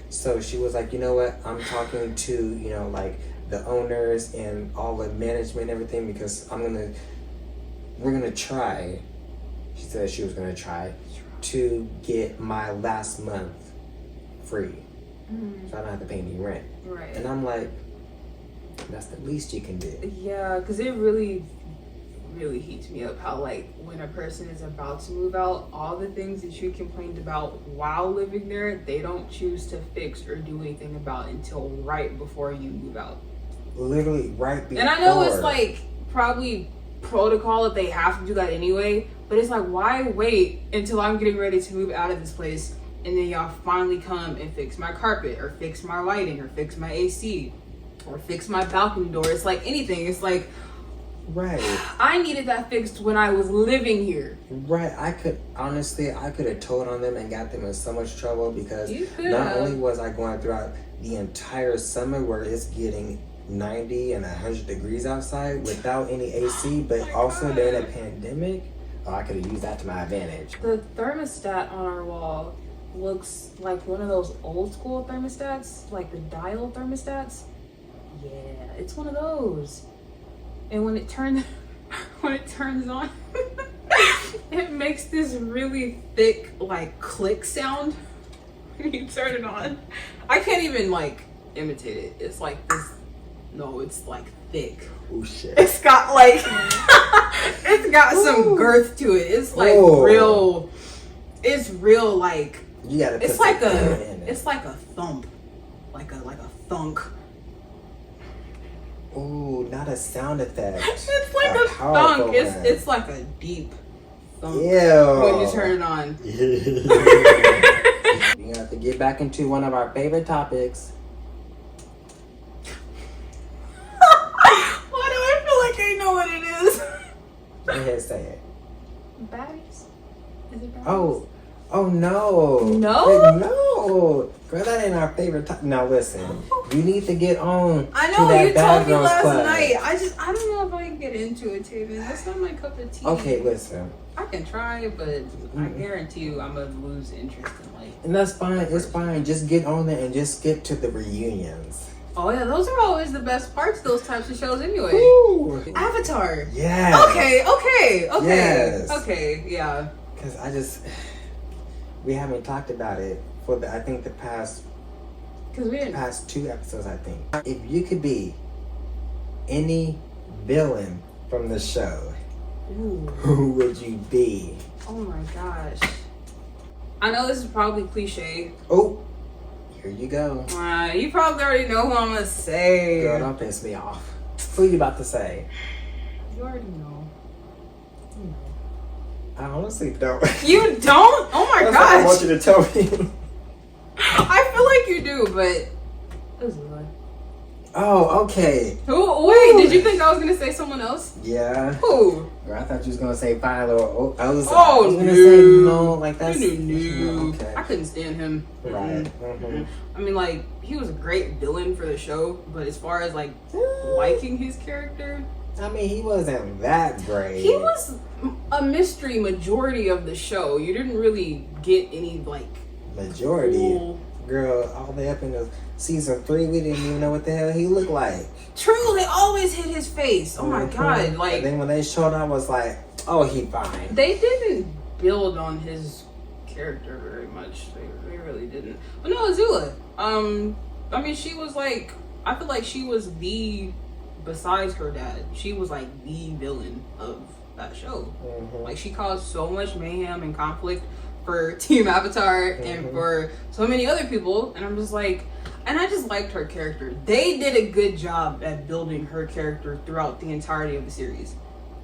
Speaker 1: so she was like, you know what? I'm talking to like the owners and all the management and everything because we're gonna try. She said she was gonna try to get my last month free, so I don't have to pay any rent.
Speaker 3: Right.
Speaker 1: And I'm like, that's the least you can do.
Speaker 3: Yeah, because it really, really heats me up how, like, when a person is about to move out, all the things that you complained about while living there, they don't choose to fix or do anything about until right before you move out.
Speaker 1: Literally right before.
Speaker 3: And I know it's, like, probably protocol that they have to do that anyway, but it's like, why wait until I'm getting ready to move out of this place and then y'all finally come and fix my carpet or fix my lighting or fix my AC or fix my balcony door? It's like anything. It's like,
Speaker 1: Right.
Speaker 3: I needed that fixed when I was living here.
Speaker 1: Right. I could have told on them and got them in so much trouble because
Speaker 3: You could
Speaker 1: not
Speaker 3: have.
Speaker 1: only was I going throughout the entire summer where it's getting 90 and 100 degrees outside without any AC, but also during a pandemic, I could have used that to my advantage.
Speaker 3: The thermostat on our wall looks like one of those old school thermostats, like the dial thermostats. Yeah, it's one of those. And when it turns on, it makes this really thick like click sound when you turn it on. I can't even like imitate it. It's like this. No, it's like thick.
Speaker 1: Oh shit.
Speaker 3: It's got like it's got some girth to it. It's like real. It's real like.
Speaker 1: You gotta. Put
Speaker 3: It's like
Speaker 1: in it.
Speaker 3: it's like a thump, like a thunk.
Speaker 1: Ooh, not a sound effect.
Speaker 3: It's like a thunk. It's like a deep thunk
Speaker 1: Ew.
Speaker 3: when you turn it on.
Speaker 1: You have to get back into one of our favorite topics.
Speaker 3: Why do I feel like I know what it is?
Speaker 1: Go ahead, say it.
Speaker 3: Baddies? Is it baddies?
Speaker 1: Oh no.
Speaker 3: No?
Speaker 1: No. Girl, that ain't our favorite topic. Now listen, you need to get on
Speaker 3: I
Speaker 1: to
Speaker 3: know
Speaker 1: that
Speaker 3: you
Speaker 1: Bad
Speaker 3: told me
Speaker 1: Girls
Speaker 3: last
Speaker 1: Club.
Speaker 3: night. I don't know if I can get into it, Taven. That's not my cup of tea.
Speaker 1: Okay, listen.
Speaker 3: I can try, but I guarantee you I'm gonna lose interest in like.
Speaker 1: And that's fine. It's fine. Just get on there and just skip to the reunions.
Speaker 3: Oh yeah, those are always the best parts. Those types of shows, anyway.
Speaker 1: Ooh.
Speaker 3: Avatar.
Speaker 1: Yeah.
Speaker 3: Okay.
Speaker 1: Yes.
Speaker 3: Okay. Yeah.
Speaker 1: Because we haven't talked about it for I think the past
Speaker 3: Because we didn't.
Speaker 1: past 2 episodes, I think. If you could be any villain from the show,
Speaker 3: Ooh.
Speaker 1: who would you be?
Speaker 3: Oh my gosh. I know this is probably cliche.
Speaker 1: Oh, here you go.
Speaker 3: You probably already know who I'm gonna say.
Speaker 1: Girl, don't piss me off. Who you about to say?
Speaker 3: You already know. You know.
Speaker 1: I honestly don't.
Speaker 3: You don't? Oh my
Speaker 1: That's what I want
Speaker 3: gosh.
Speaker 1: you to tell me.
Speaker 3: I feel like you do, but. Azula.
Speaker 1: Oh, okay.
Speaker 3: Who? Wait, did you think I was gonna say someone else?
Speaker 1: Yeah.
Speaker 3: Who?
Speaker 1: Girl, I thought you was gonna say Philo. I was
Speaker 3: Oh,
Speaker 1: gonna
Speaker 3: no.
Speaker 1: say no, like that's
Speaker 3: No.
Speaker 1: okay.
Speaker 3: I couldn't stand him.
Speaker 1: Right.
Speaker 3: Mm-mm. I mean, like, he was a great villain for the show, but as far as, like, liking his character,
Speaker 1: I mean, he wasn't that great.
Speaker 3: he was a mystery majority of the show. You didn't really get any, like,
Speaker 1: Majority.
Speaker 3: cool...
Speaker 1: Girl, all the way up in the season 3, we didn't even know what the hell he looked like.
Speaker 3: True, they always hit his face. Oh my god,
Speaker 1: And
Speaker 3: like,
Speaker 1: then when they showed up, I was like, oh, he fine.
Speaker 3: they didn't build on his character very much. They really didn't. But no, Azula. I mean, she was like, I feel like she was besides her dad, she was like the villain of that show. Like, she caused so much mayhem and conflict for Team Avatar and for so many other people, and I'm just like, and I just liked her character. They did a good job at building her character throughout the entirety of the series,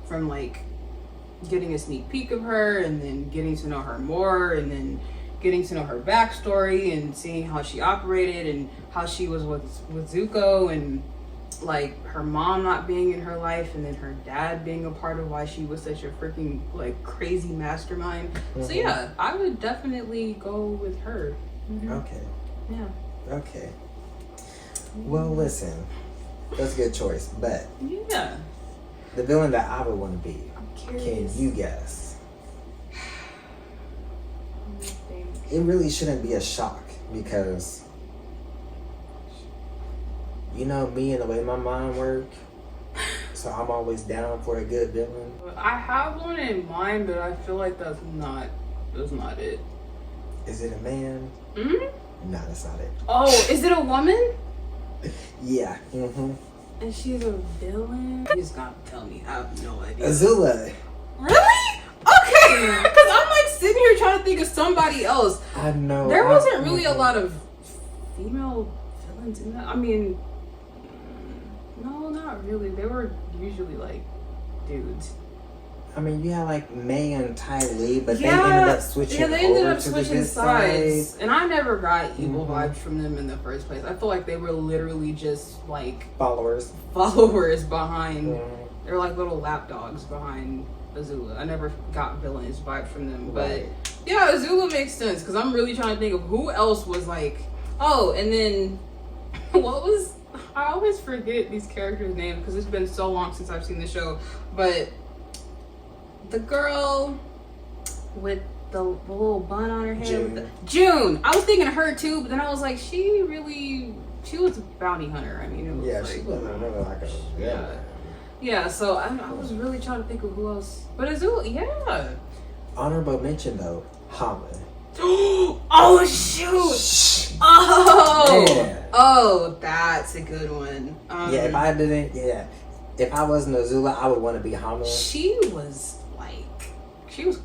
Speaker 3: from like getting a sneak peek of her and then getting to know her more and then getting to know her backstory and seeing how she operated and how she was with Zuko, and like her mom not being in her life and then her dad being a part of why she was such a freaking like crazy mastermind. So yeah, I would definitely go with her.
Speaker 1: Okay.
Speaker 3: Yeah.
Speaker 1: Okay. Well, listen. That's a good choice. But
Speaker 3: Yeah.
Speaker 1: the villain that I would want to be,
Speaker 3: I'm
Speaker 1: can
Speaker 3: curious.
Speaker 1: you guess?
Speaker 3: Let me think.
Speaker 1: It really shouldn't be a shock because, you know me and the way my mind works, so I'm always down for a good villain.
Speaker 3: I have one in mind, but I feel like that's not it.
Speaker 1: Is it a man?
Speaker 3: Mm-hmm.
Speaker 1: No, that's not it.
Speaker 3: Oh, is it a woman?
Speaker 1: Yeah.
Speaker 3: And she's a villain? You just gotta tell me. I have no idea.
Speaker 1: Azula.
Speaker 3: Really? Okay. Because I'm like sitting here trying to think of somebody else.
Speaker 1: I know.
Speaker 3: There wasn't really a lot of female villains in that. I mean, no, not really. They were usually like dudes.
Speaker 1: I mean, you had like May and Ty Lee, but
Speaker 3: Yeah,
Speaker 1: they ended up switching
Speaker 3: Yeah, they ended
Speaker 1: over
Speaker 3: up
Speaker 1: to
Speaker 3: switching
Speaker 1: the good
Speaker 3: sides.
Speaker 1: side.
Speaker 3: And I never got evil
Speaker 1: Mhm.
Speaker 3: vibes from them in the first place. I feel like they were literally just like
Speaker 1: Followers.
Speaker 3: followers behind.
Speaker 1: Mhm.
Speaker 3: They're like little lapdogs behind Azula. I never got villains vibes from them. But
Speaker 1: Right.
Speaker 3: yeah, Azula makes sense because I'm really trying to think of who else was like, oh, and then what was, I always forget these characters' names because it's been so long since I've seen the show. But the girl with the little bun on her head. June. I was thinking of her too, but then I was like, she was a bounty hunter. I mean, it was
Speaker 1: Yeah,
Speaker 3: like,
Speaker 1: she wasn't really like a
Speaker 3: yeah. So I was really trying to think of who else. But Azula, yeah.
Speaker 1: Honorable mention though, Hamid.
Speaker 3: Oh shoot! Oh,
Speaker 1: Yeah.
Speaker 3: Oh, that's a good one.
Speaker 1: If I wasn't Azula, I would want to be Hamid.
Speaker 3: She was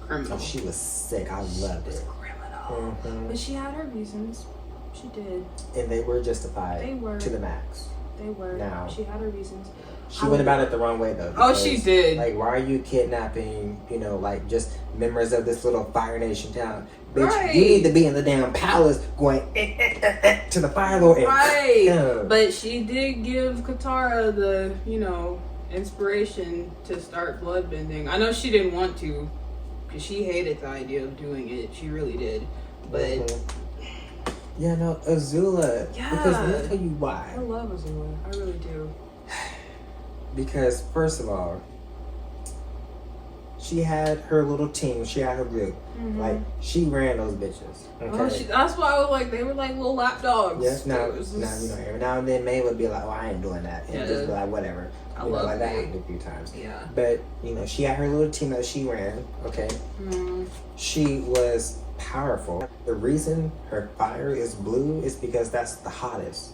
Speaker 3: criminal.
Speaker 1: Oh, she was sick. I loved it.
Speaker 3: Criminal.
Speaker 1: Mm-hmm.
Speaker 3: But she had her reasons. She did.
Speaker 1: And they were justified.
Speaker 3: They were.
Speaker 1: To the max.
Speaker 3: They were.
Speaker 1: Now.
Speaker 3: She had her reasons.
Speaker 1: She went about it the wrong way though.
Speaker 3: Oh, she did.
Speaker 1: Like, why are you kidnapping, like just members of this little Fire Nation town? Bitch,
Speaker 3: Right.
Speaker 1: you need to be in the damn palace going to the Fire Lord. And,
Speaker 3: Right. But she did give Katara the, inspiration to start bloodbending. I know she didn't want to, because she hated the idea of doing it. She really did. But
Speaker 1: Yeah, no, Azula.
Speaker 3: Yeah.
Speaker 1: Because let me tell you
Speaker 3: I
Speaker 1: why.
Speaker 3: love Azula. I really do.
Speaker 1: Because first of all, she had her little team. She had her group.
Speaker 3: Mhm.
Speaker 1: Like she ran those bitches. Okay.
Speaker 3: Oh, that's why I was like, they were like little lapdogs.
Speaker 1: Yeah, now,
Speaker 3: It was just-
Speaker 1: every now and then May would be like, "Oh, I ain't doing that," and
Speaker 3: Yeah.
Speaker 1: just be like, "Whatever."
Speaker 3: I love
Speaker 1: like that
Speaker 3: May.
Speaker 1: happened a few times.
Speaker 3: Yeah.
Speaker 1: But she had her little team that she ran. Okay,
Speaker 3: Mm.
Speaker 1: she was powerful. The reason her fire is blue is because that's the hottest.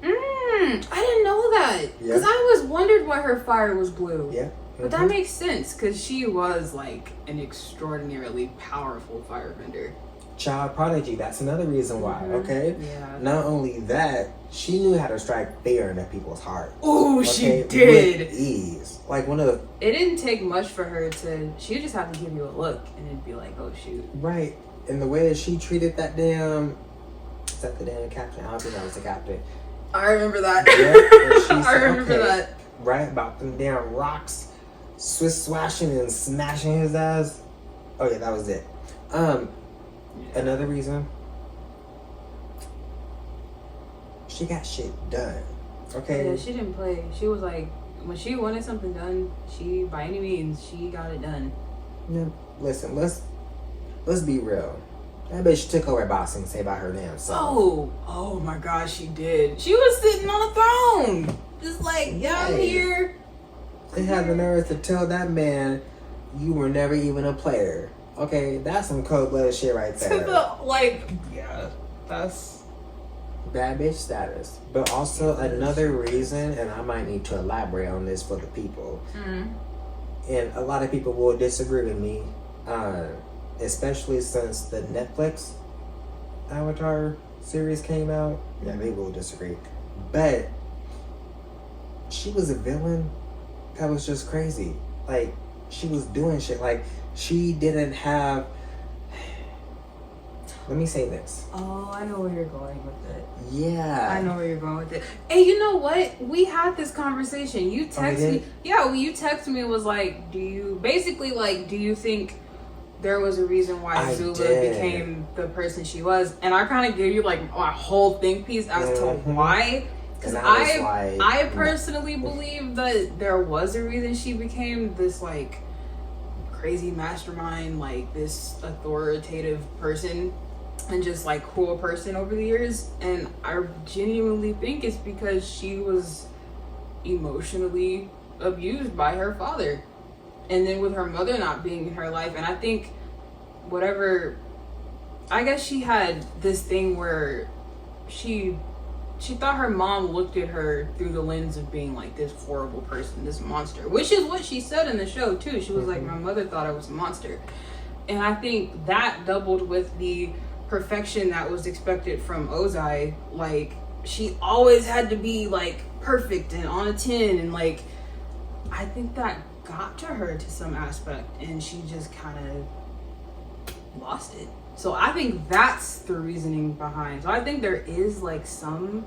Speaker 3: I didn't know that.
Speaker 1: Yeah.
Speaker 3: Because I always wondered why her fire was blue.
Speaker 1: Yeah.
Speaker 3: But that makes sense because she was like an extraordinarily powerful firebender.
Speaker 1: Child prodigy. That's another reason why.
Speaker 3: Mhm.
Speaker 1: Okay.
Speaker 3: Yeah.
Speaker 1: Not only that, she knew how to strike fear into people's hearts.
Speaker 3: Oh, she
Speaker 1: Okay?
Speaker 3: did.
Speaker 1: With ease. Like one of the
Speaker 3: It didn't take much for her to. She would just have to give you a look and it'd be like, oh shoot.
Speaker 1: right. And the way that she treated that damn. Is that the damn captain? I don't think that was the captain.
Speaker 3: I remember that.
Speaker 1: Yeah, and she
Speaker 3: I
Speaker 1: said,
Speaker 3: remember
Speaker 1: okay,
Speaker 3: that.
Speaker 1: Right about them damn rocks, swiss swashing and smashing his ass. Oh yeah, that was it. Another reason. She got shit done. Okay.
Speaker 3: Yeah, she didn't play. She was like, when she wanted something done, she by any means she got it done.
Speaker 1: No, listen, let's be real. That bitch took over boxing, say about her damn self.
Speaker 3: Oh my gosh, she did. She was sitting on a throne, just like, yeah, I'm
Speaker 1: Right.
Speaker 3: here.
Speaker 1: They had the nerve to tell that man, you were never even a player. Okay, that's some cold-blooded shit right
Speaker 3: To
Speaker 1: there.
Speaker 3: yeah, that's.
Speaker 1: Bad bitch status. But also another reason, and I might need to elaborate on this for the people, and a lot of people will disagree with me, especially since the Netflix Avatar series came out. Yeah, they will disagree. But she was a villain that was just crazy. Like, she was doing shit. Like, she didn't have... Let me say this.
Speaker 3: Oh, I know where you're going with it.
Speaker 1: Yeah.
Speaker 3: I know where you're going with it. And you know what? We had this conversation. You text me. Yeah, well, you texted me and was like, do you think there was a reason why
Speaker 1: I
Speaker 3: Azula
Speaker 1: did.
Speaker 3: became the person she was? And I kind of gave you like my whole think piece as to why. Because
Speaker 1: And I was like,
Speaker 3: I personally believe that there was a reason she became this like crazy mastermind, like this authoritative person and just like cool person over the years. And I genuinely think it's because she was emotionally abused by her father, and then with her mother not being in her life. And I think I guess she had this thing where she thought her mom looked at her through the lens of being like this horrible person, this monster, which is what she said in the show too. She was like, my mother thought I was a monster. And I think that doubled with the perfection that was expected from Ozai. Like, she always had to be like perfect and on a 10, and like I think that got to her to some aspect, and she just kind of lost it. So I think that's the reasoning behind. So I think there is like some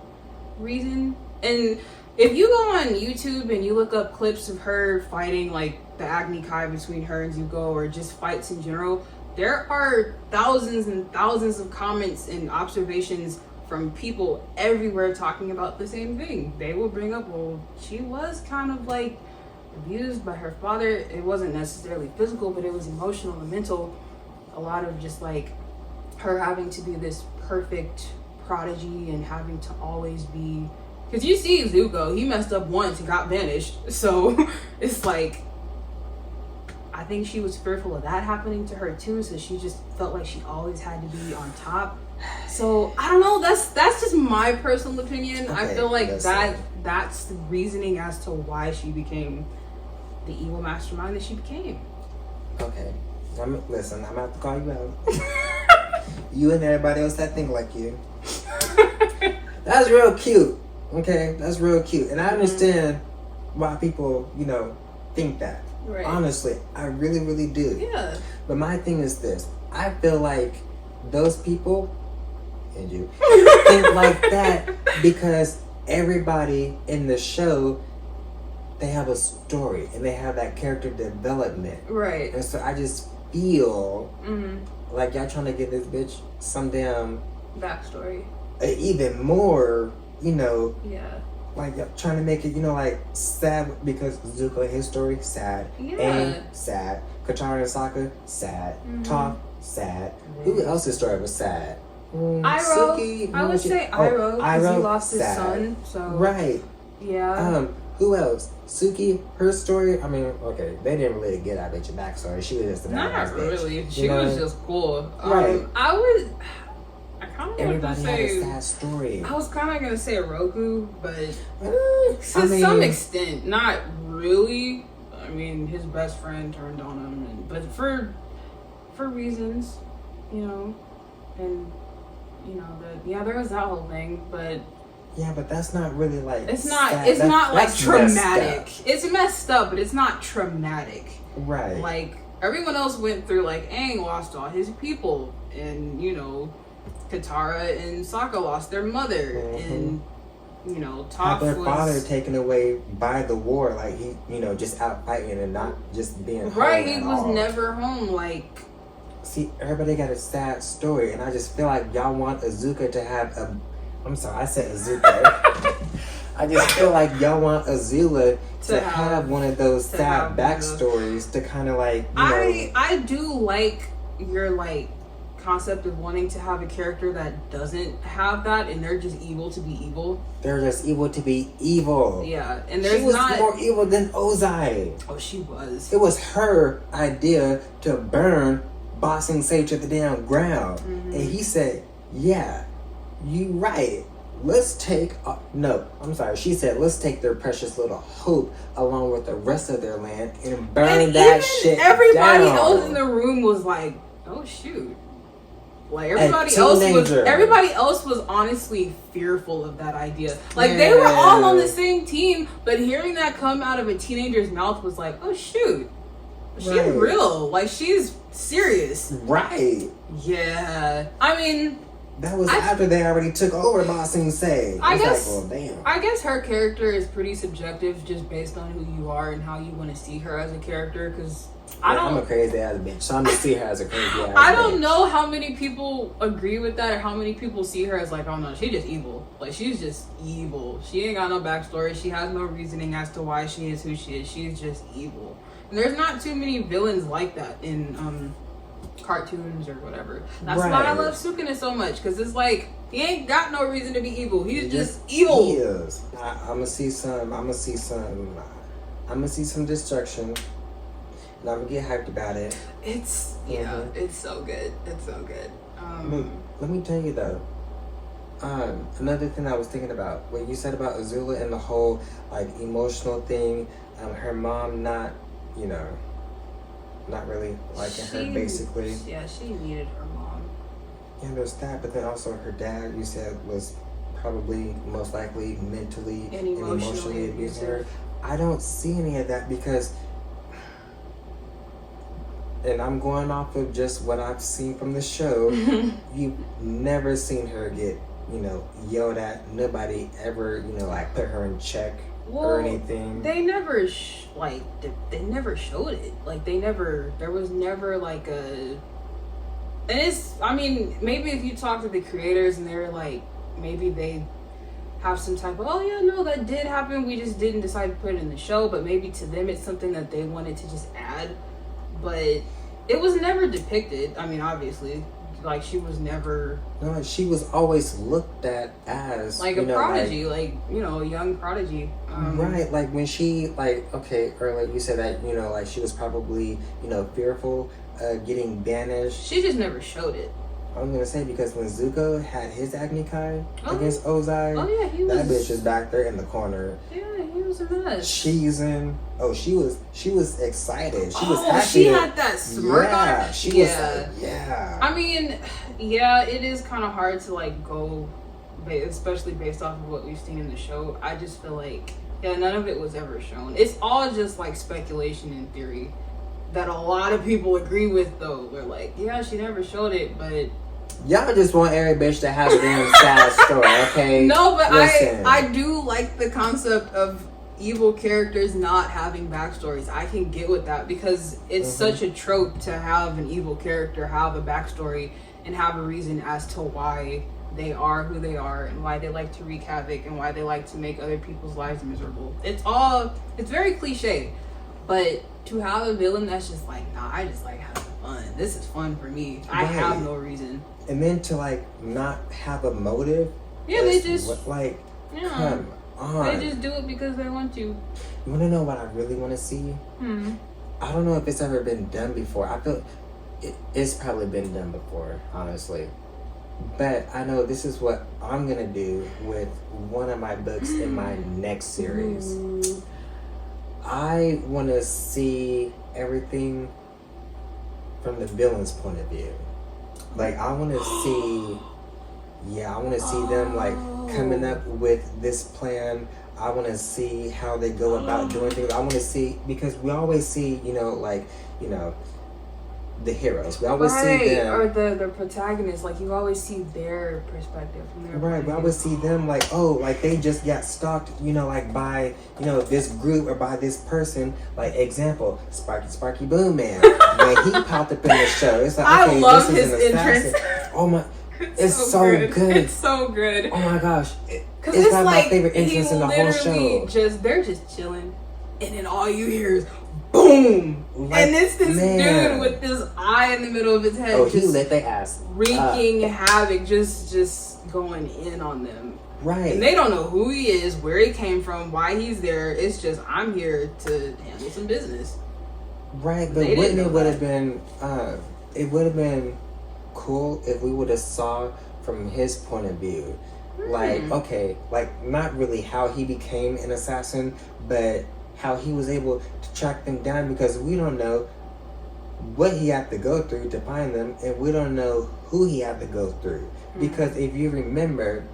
Speaker 3: reason. And if you go on YouTube and you look up clips of her fighting like the Agni Kai between her and Zuko, or just fights in general, there are thousands and thousands of comments and observations from people everywhere talking about the same thing. They will bring up, well, she was kind of like abused by her father. It wasn't necessarily physical, but it was emotional and mental. A lot of just like her having to be this perfect prodigy and having to always be, because you see Zuko, he messed up once and got banished. So it's like, I think she was fearful of that happening to her too, so she just felt like she always had to be on top. So I don't know, that's just my personal opinion. I feel like that's the reasoning as to why she became the evil mastermind that she became.
Speaker 1: Okay. Listen, I'm about to call you out. You and everybody else that think like you. That's real cute. Okay? That's real cute. And I understand why people, think that.
Speaker 3: Right.
Speaker 1: Honestly, I really, really do.
Speaker 3: Yeah.
Speaker 1: But my thing is this. I feel like those people, and you, think like that because everybody in the show, they have a story and they have that character development.
Speaker 3: Right.
Speaker 1: And so I just feel like y'all trying to give this bitch some damn
Speaker 3: backstory.
Speaker 1: Even more,
Speaker 3: Yeah.
Speaker 1: like y'all trying to make it, like sad because Zuko, his story, sad.
Speaker 3: Yeah.
Speaker 1: Aang, sad. Katara and Sokka, sad. Toph, sad. Who else's story was sad?
Speaker 3: Iroh.
Speaker 1: Suki,
Speaker 3: I would say Iroh because he lost his
Speaker 1: sad.
Speaker 3: son. So
Speaker 1: Right.
Speaker 3: yeah.
Speaker 1: Who else? Suki, her story. I mean, okay, they didn't really get that bitch a backstory. She was just a
Speaker 3: Not
Speaker 1: badass bitch.
Speaker 3: really. She was just cool.
Speaker 1: Right.
Speaker 3: I kind of wanted to
Speaker 1: Everybody had a
Speaker 3: say.
Speaker 1: sad story.
Speaker 3: I was kind of gonna say Roku, but
Speaker 1: I
Speaker 3: to
Speaker 1: mean,
Speaker 3: some extent, not really. I mean, his best friend turned on him, but for reasons, and there was that whole thing, but
Speaker 1: yeah, but that's not really like.
Speaker 3: it's not.
Speaker 1: sad.
Speaker 3: It's not like
Speaker 1: that's
Speaker 3: traumatic.
Speaker 1: messed
Speaker 3: It's messed up, but it's not traumatic.
Speaker 1: up. Right.
Speaker 3: Like everyone else went through. Like Aang lost all his people, and Katara and Sokka lost their mother, and Toph
Speaker 1: had their
Speaker 3: was
Speaker 1: father taken away by the war, like he, just out fighting and not just being
Speaker 3: right.
Speaker 1: home
Speaker 3: He
Speaker 1: at
Speaker 3: was
Speaker 1: all.
Speaker 3: never home. Like
Speaker 1: See, everybody got a sad story, and I just feel like y'all want Azuka to have a. I'm sorry, I said Azuka. I just feel like y'all want Azula to have one of those sad backstories to kind of like.
Speaker 3: I do like your concept of wanting to have a character that doesn't have that, and they're just evil to be evil.
Speaker 1: They're just evil to be evil.
Speaker 3: Yeah, and there's
Speaker 1: she was
Speaker 3: not
Speaker 1: more evil than Ozai.
Speaker 3: Oh, she was.
Speaker 1: It was her idea to burn Ba Sing Se to the damn ground, and he said, "Yeah, you right. Let's take no. I'm sorry. She said, let's take their precious little hope along with the rest of their land and burn that shit
Speaker 3: everybody
Speaker 1: down."
Speaker 3: else in the room was like, "Oh shoot." Like everybody else was honestly fearful of that idea. Like they were all on the same team, but hearing that come out of a teenager's mouth was like, "Oh shoot. She's real. Like she's serious."
Speaker 1: Right.
Speaker 3: Yeah. I mean,
Speaker 1: that was after they already took over Ba Sing Se.
Speaker 3: I guess
Speaker 1: like, well, damn.
Speaker 3: I guess her character is pretty subjective just based on who you are and how you want to see her as a character, cuz
Speaker 1: I'm a crazy ass bitch, so I'm gonna see her as a crazy ass bitch.
Speaker 3: I don't know how many people agree with that or how many people see her as like, oh no, she's just evil. Like, she's just evil. She ain't got no backstory. She has no reasoning as to why she is who she is. She's just evil. And there's not too many villains like that in cartoons or whatever. That's why I love Sukuna so much, because it's like, he ain't got no reason to be evil. He's just evil.
Speaker 1: He is. I'm gonna see some destruction. And I'm gonna get hyped about it.
Speaker 3: It's it's so good. It's so good.
Speaker 1: Let me tell you though. Another thing I was thinking about, what you said about Azula and the whole like emotional thing, her mom not really liking her basically.
Speaker 3: Yeah, she needed her mom.
Speaker 1: Yeah, there's that, but then also her dad, you said, was probably most likely mentally and emotionally abusing her. I don't see any of that because. And I'm going off of just what I've seen from the show. You've never seen her get, yelled at. Nobody ever, put her in check or anything.
Speaker 3: They never, they never showed it. Like, there was never like a. And it's, I mean, maybe if you talk to the creators and they're like, maybe they have some type of, oh yeah, no, that did happen, we just didn't decide to put it in the show, but maybe to them it's something that they wanted to just add, but it was never depicted. I mean, obviously, like, she was never...
Speaker 1: No, she was always looked at as...
Speaker 3: like a prodigy, like, you know, a young prodigy.
Speaker 1: Right, like when she, like, okay, or like you said that, you know, like she was probably, you know, fearful getting banished.
Speaker 3: She just never showed it.
Speaker 1: I'm gonna say because when Zuko had his Agni Kai
Speaker 3: Oh.
Speaker 1: against Ozai,
Speaker 3: Oh yeah, he
Speaker 1: that
Speaker 3: was...
Speaker 1: bitch is back there in the corner.
Speaker 3: Yeah, he was a mess.
Speaker 1: Cheesing. Oh, she was excited. She was
Speaker 3: Oh,
Speaker 1: happy.
Speaker 3: she had that smirk on
Speaker 1: Yeah,
Speaker 3: her.
Speaker 1: she was like, yeah.
Speaker 3: I mean, yeah, it is kind of hard to like go, especially based off of what we've seen in the show. I just feel like, yeah, none of it was ever shown. It's all just like speculation and theory that a lot of people agree with, though. They're like, yeah, she never showed it, but
Speaker 1: Y'all just want every bitch to have a damn sad story, okay?
Speaker 3: no, but
Speaker 1: Listen.
Speaker 3: I do like the concept of evil characters not having backstories. I can get with that because it's such a trope to have an evil character have a backstory and have a reason as to why they are who they are and why they like to wreak havoc and why they like to make other people's lives miserable. It's very cliche, but to have a villain that's just like, nah, I just like having fun. This is fun for me. I have no reason.
Speaker 1: And then to like not have a motive.
Speaker 3: Yeah, they
Speaker 1: is
Speaker 3: just
Speaker 1: like
Speaker 3: yeah.
Speaker 1: come on.
Speaker 3: They just do it because they want to.
Speaker 1: You wanna know what I really wanna see? I don't know if it's ever been done before. I feel it's probably been done before, honestly. But I know this is what I'm gonna do with one of my books in my next series. I wanna see everything from the villain's point of view. Like I wanna see I wanna see them like coming up with this plan. I wanna see how they go about doing things. I wanna see, because we always see, the heroes. We always see them,
Speaker 3: or the protagonist. Like you always see their perspective from their
Speaker 1: right. We always see them like, oh, like they just got stalked, like by this group or by this person. Like example, Sparky Boom Man. When he popped up in the show, it's like, okay,
Speaker 3: I love
Speaker 1: this is
Speaker 3: his
Speaker 1: an assassin.
Speaker 3: entrance.
Speaker 1: Oh my, it's so good.
Speaker 3: It's so good.
Speaker 1: Oh my gosh,
Speaker 3: Because
Speaker 1: it's
Speaker 3: it's
Speaker 1: probably
Speaker 3: like
Speaker 1: my favorite entrance in the whole show.
Speaker 3: They're just chilling, and then all you hear is boom,
Speaker 1: Like,
Speaker 3: and it's this
Speaker 1: man.
Speaker 3: dude with this eye in the middle of his head,
Speaker 1: Oh, he
Speaker 3: just
Speaker 1: lit their ass
Speaker 3: wreaking havoc, just going in on them.
Speaker 1: right.
Speaker 3: And they don't know who he is, where he came from, why he's there. It's just, I'm here to handle some business.
Speaker 1: Right, but
Speaker 3: They didn't
Speaker 1: wouldn't
Speaker 3: know
Speaker 1: it would
Speaker 3: that.
Speaker 1: have been it would have been cool if we would have saw from his point of view. Like, okay, like not really how he became an assassin, but how he was able to track them down, because we don't know what he had to go through to find them, and we don't know who he had to go through. Because if you remember,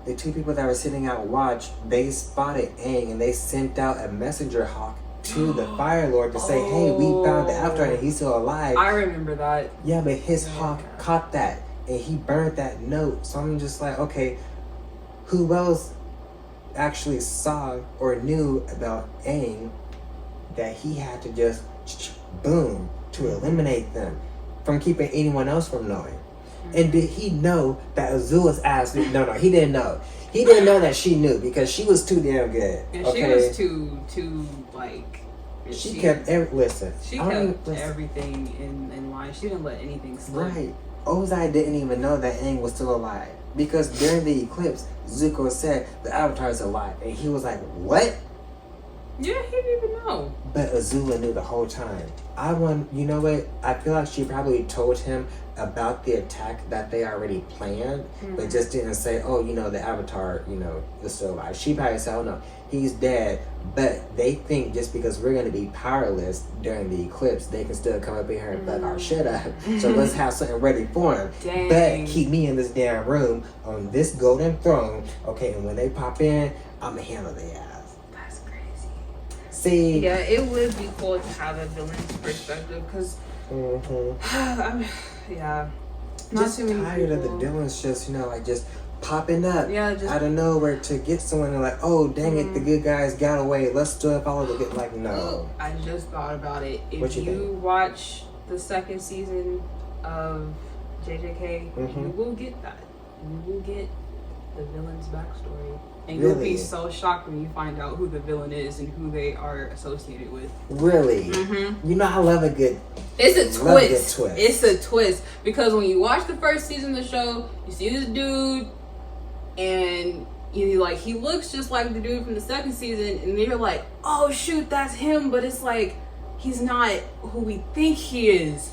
Speaker 1: the two people that were sitting out watch, they spotted Aang and they sent out a messenger hawk to the Fire Lord to say, hey, we found the Avatar and he's still alive.
Speaker 3: I remember that.
Speaker 1: Yeah, but his hawk caught that and he burned that note. So I'm just like, okay, who else actually saw or knew about Aang that he had to just boom to eliminate them from keeping anyone else from knowing? And did he know that Azula's ass? No, he didn't know. He didn't know that she knew, because she was too damn good.
Speaker 3: And
Speaker 1: Okay?
Speaker 3: she was too like.
Speaker 1: She kept listen.
Speaker 3: She
Speaker 1: I don't
Speaker 3: kept
Speaker 1: even-
Speaker 3: everything in line. She didn't let anything slip.
Speaker 1: Right. Ozai didn't even know that Aang was still alive, because during the eclipse, Zuko said the Avatar is alive, and he was like, "What?"
Speaker 3: Yeah, he didn't even know.
Speaker 1: But Azula knew the whole time. You know what? I feel like she probably told him about the attack that they already planned, but just didn't say, oh, the Avatar, is still alive. She probably said, oh no, he's dead. But they think just because we're going to be powerless during the eclipse, they can still come up in here and fuck our shit up. So let's have something ready for him.
Speaker 3: Dang.
Speaker 1: But keep me in this damn room on this golden throne. Okay, and when they pop in, I'm going to handle their ass.
Speaker 3: That's crazy.
Speaker 1: See?
Speaker 3: Yeah, it would be cool to have a villain's perspective, because yeah, not
Speaker 1: Just
Speaker 3: too many
Speaker 1: tired of the
Speaker 3: people.
Speaker 1: villains just just popping up
Speaker 3: Yeah, just
Speaker 1: out of nowhere to get someone, and like, oh dang it, the good guys got away, let's still follow the good. Like, no.
Speaker 3: I just thought about it. If
Speaker 1: What you
Speaker 3: you
Speaker 1: think?
Speaker 3: watch the second season of JJK, you will get that. you will get the villain's backstory. And you'll
Speaker 1: Really?
Speaker 3: be so shocked when you find out who the villain is and who they are associated with.
Speaker 1: Really?
Speaker 3: Mm-hmm.
Speaker 1: You know I love a good.
Speaker 3: It's a
Speaker 1: Love a good
Speaker 3: twist.
Speaker 1: twist.
Speaker 3: It's a twist. Because when you watch the first season of the show, you see this dude and you like he looks just like the dude from the second season, and you're like, oh shoot, that's him, but it's like he's not who we think he is.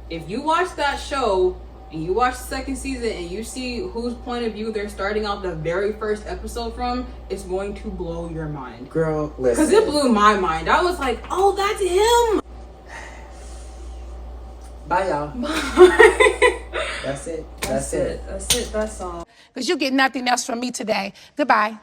Speaker 3: If you watch that show and you watch the second season and you see whose point of view they're starting out the very first episode from, it's going to blow your mind.
Speaker 1: Girl, listen.
Speaker 3: Because it blew my mind. I was like, oh, that's him.
Speaker 1: Bye, y'all.
Speaker 3: Bye.
Speaker 1: That's it. That's it.
Speaker 3: That's it. That's all.
Speaker 2: Because you get nothing else from me today. Goodbye.